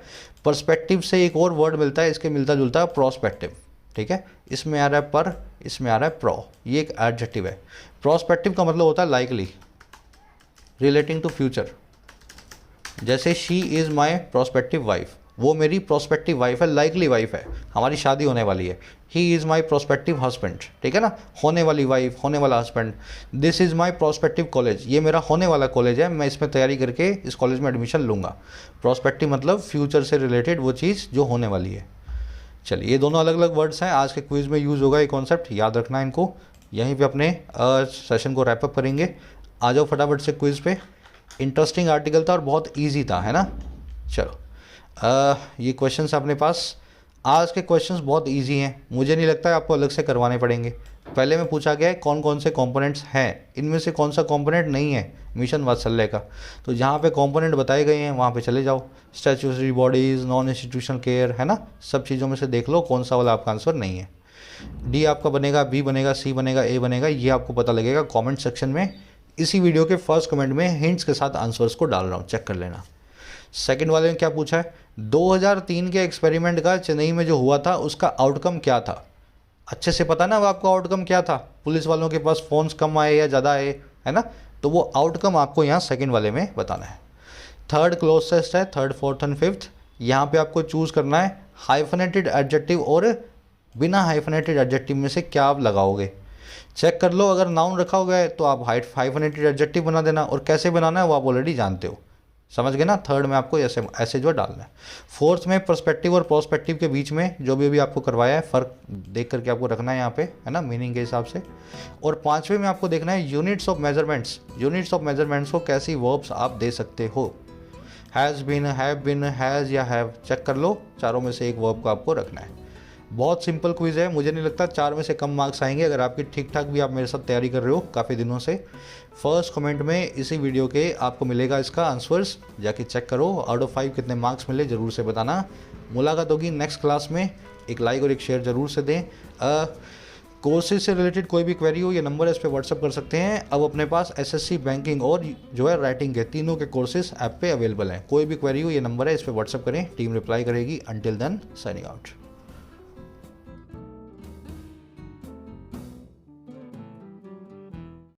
पर्सपेक्टिव से एक और वर्ड मिलता है इसके मिलता जुलता है, प्रोस्पेक्टिव, ठीक है। इसमें आ रहा है पर, इसमें आ रहा है प्रो, ये एक एडजेक्टिव है। प्रोस्पेक्टिव का मतलब होता है लाइकली, रिलेटिंग टू फ्यूचर। जैसे she is my prospective wife, वो मेरी प्रोस्पेक्टिव वाइफ है, लाइकली वाइफ है, हमारी शादी होने वाली है। He is my prospective husband, ठीक है ना, होने वाली वाइफ, होने वाला husband. This is my prospective college, ये मेरा होने वाला कॉलेज है, मैं इसमें तैयारी करके इस कॉलेज में एडमिशन लूँगा। प्रोस्पेक्टिव मतलब फ्यूचर से रिलेटेड वो चीज़ जो होने वाली है। चलिए, ये दोनों अलग अलग वर्ड्स हैं, आज के क्विज़ में यूज़ होगा ये कॉन्सेप्ट, याद रखना है इनको। यहीं पे अपने सेशन को रैपअप करेंगे। आ जाओ फटाफट से क्विज़ पे। इंटरेस्टिंग आर्टिकल था और बहुत ईजी था, है ना। चलो, ये क्वेश्चंस अपने पास, आज के क्वेश्चंस बहुत इजी हैं, मुझे नहीं लगता है आपको अलग से करवाने पड़ेंगे। पहले में पूछा गया है कौन कौन से कंपोनेंट्स हैं, इनमें से कौन सा कंपोनेंट नहीं है मिशन वात्सल्य का, तो जहाँ पे कंपोनेंट बताए गए हैं वहाँ पे चले जाओ। Statutory bodies, non institutional care, है ना, सब चीज़ों में से देख लो कौन सा वाला आपका आंसर नहीं है। डी आपका बनेगा, बी बनेगा, सी बनेगा, ए बनेगा, ये आपको पता लगेगा कॉमेंट सेक्शन में। इसी वीडियो के फर्स्ट कमेंट में हिंट्स के साथ आंसर्स को डाल रहा हूँ, चेक कर लेना। सेकंड वाले ने क्या पूछा है, 2003 के एक्सपेरिमेंट का चेन्नई में जो हुआ था उसका आउटकम क्या था। अच्छे से पता ना वो आपको आउटकम क्या था, पुलिस वालों के पास फ़ोन्स कम आए या ज़्यादा आए, है ना, तो वो आउटकम आपको यहाँ सेकंड वाले में बताना है। थर्ड क्लोजेस्ट है, थर्ड, फोर्थ एंड फिफ्थ, यहाँ पे आपको चूज़ करना है हाइफनेटेड एडजेक्टिव और बिना हाइफनेटेड एडजेक्टिव में से क्या आप लगाओगे। चेक कर लो, अगर नाउन रखा हुआ है तो आप हाइफनेटेड एडजेक्टिव बना देना, और कैसे बनाना है वो आप ऑलरेडी जानते हो, समझ गए ना। थर्ड में आपको ऐसे ऐसे जो डालना है। फोर्थ में पर्सपेक्टिव और प्रोस्पेक्टिव के बीच में जो भी अभी आपको करवाया है फ़र्क देख करके आपको रखना है यहाँ पे, है ना, मीनिंग के हिसाब से। और पांचवें में आपको देखना है units of measurements, units of measurements को कैसी वर्ब्स आप दे सकते हो। Has been, have been, has या हैव, चेक कर लो, चारों में से एक वर्ब को आपको रखना है। बहुत सिंपल क्विज़ है, मुझे नहीं लगता 4 में से कम मार्क्स आएंगे अगर आपकी ठीक ठाक भी आप मेरे साथ तैयारी कर रहे हो काफ़ी दिनों से। फर्स्ट कमेंट में इसी वीडियो के आपको मिलेगा इसका आंसर्स, जाके चेक करो। आउट ऑफ 5 कितने मार्क्स मिले ज़रूर से बताना। मुलाकात होगी नेक्स्ट क्लास में, एक लाइक और एक शेयर ज़रूर से दें। कोर्सेज से रिलेटेड कोई भी क्वेरी हो, ये नंबर है, इस पर व्हाट्सअप कर सकते हैं। अब अपने पास एसएससी, बैंकिंग और जो है राइटिंग के तीनों के कोर्सेज ऐप पे अवेलेबल हैं। कोई भी क्वेरी हो, ये नंबर है, इस पर व्हाट्सअप करें, टीम रिप्लाई करेगी। Until then, signing out.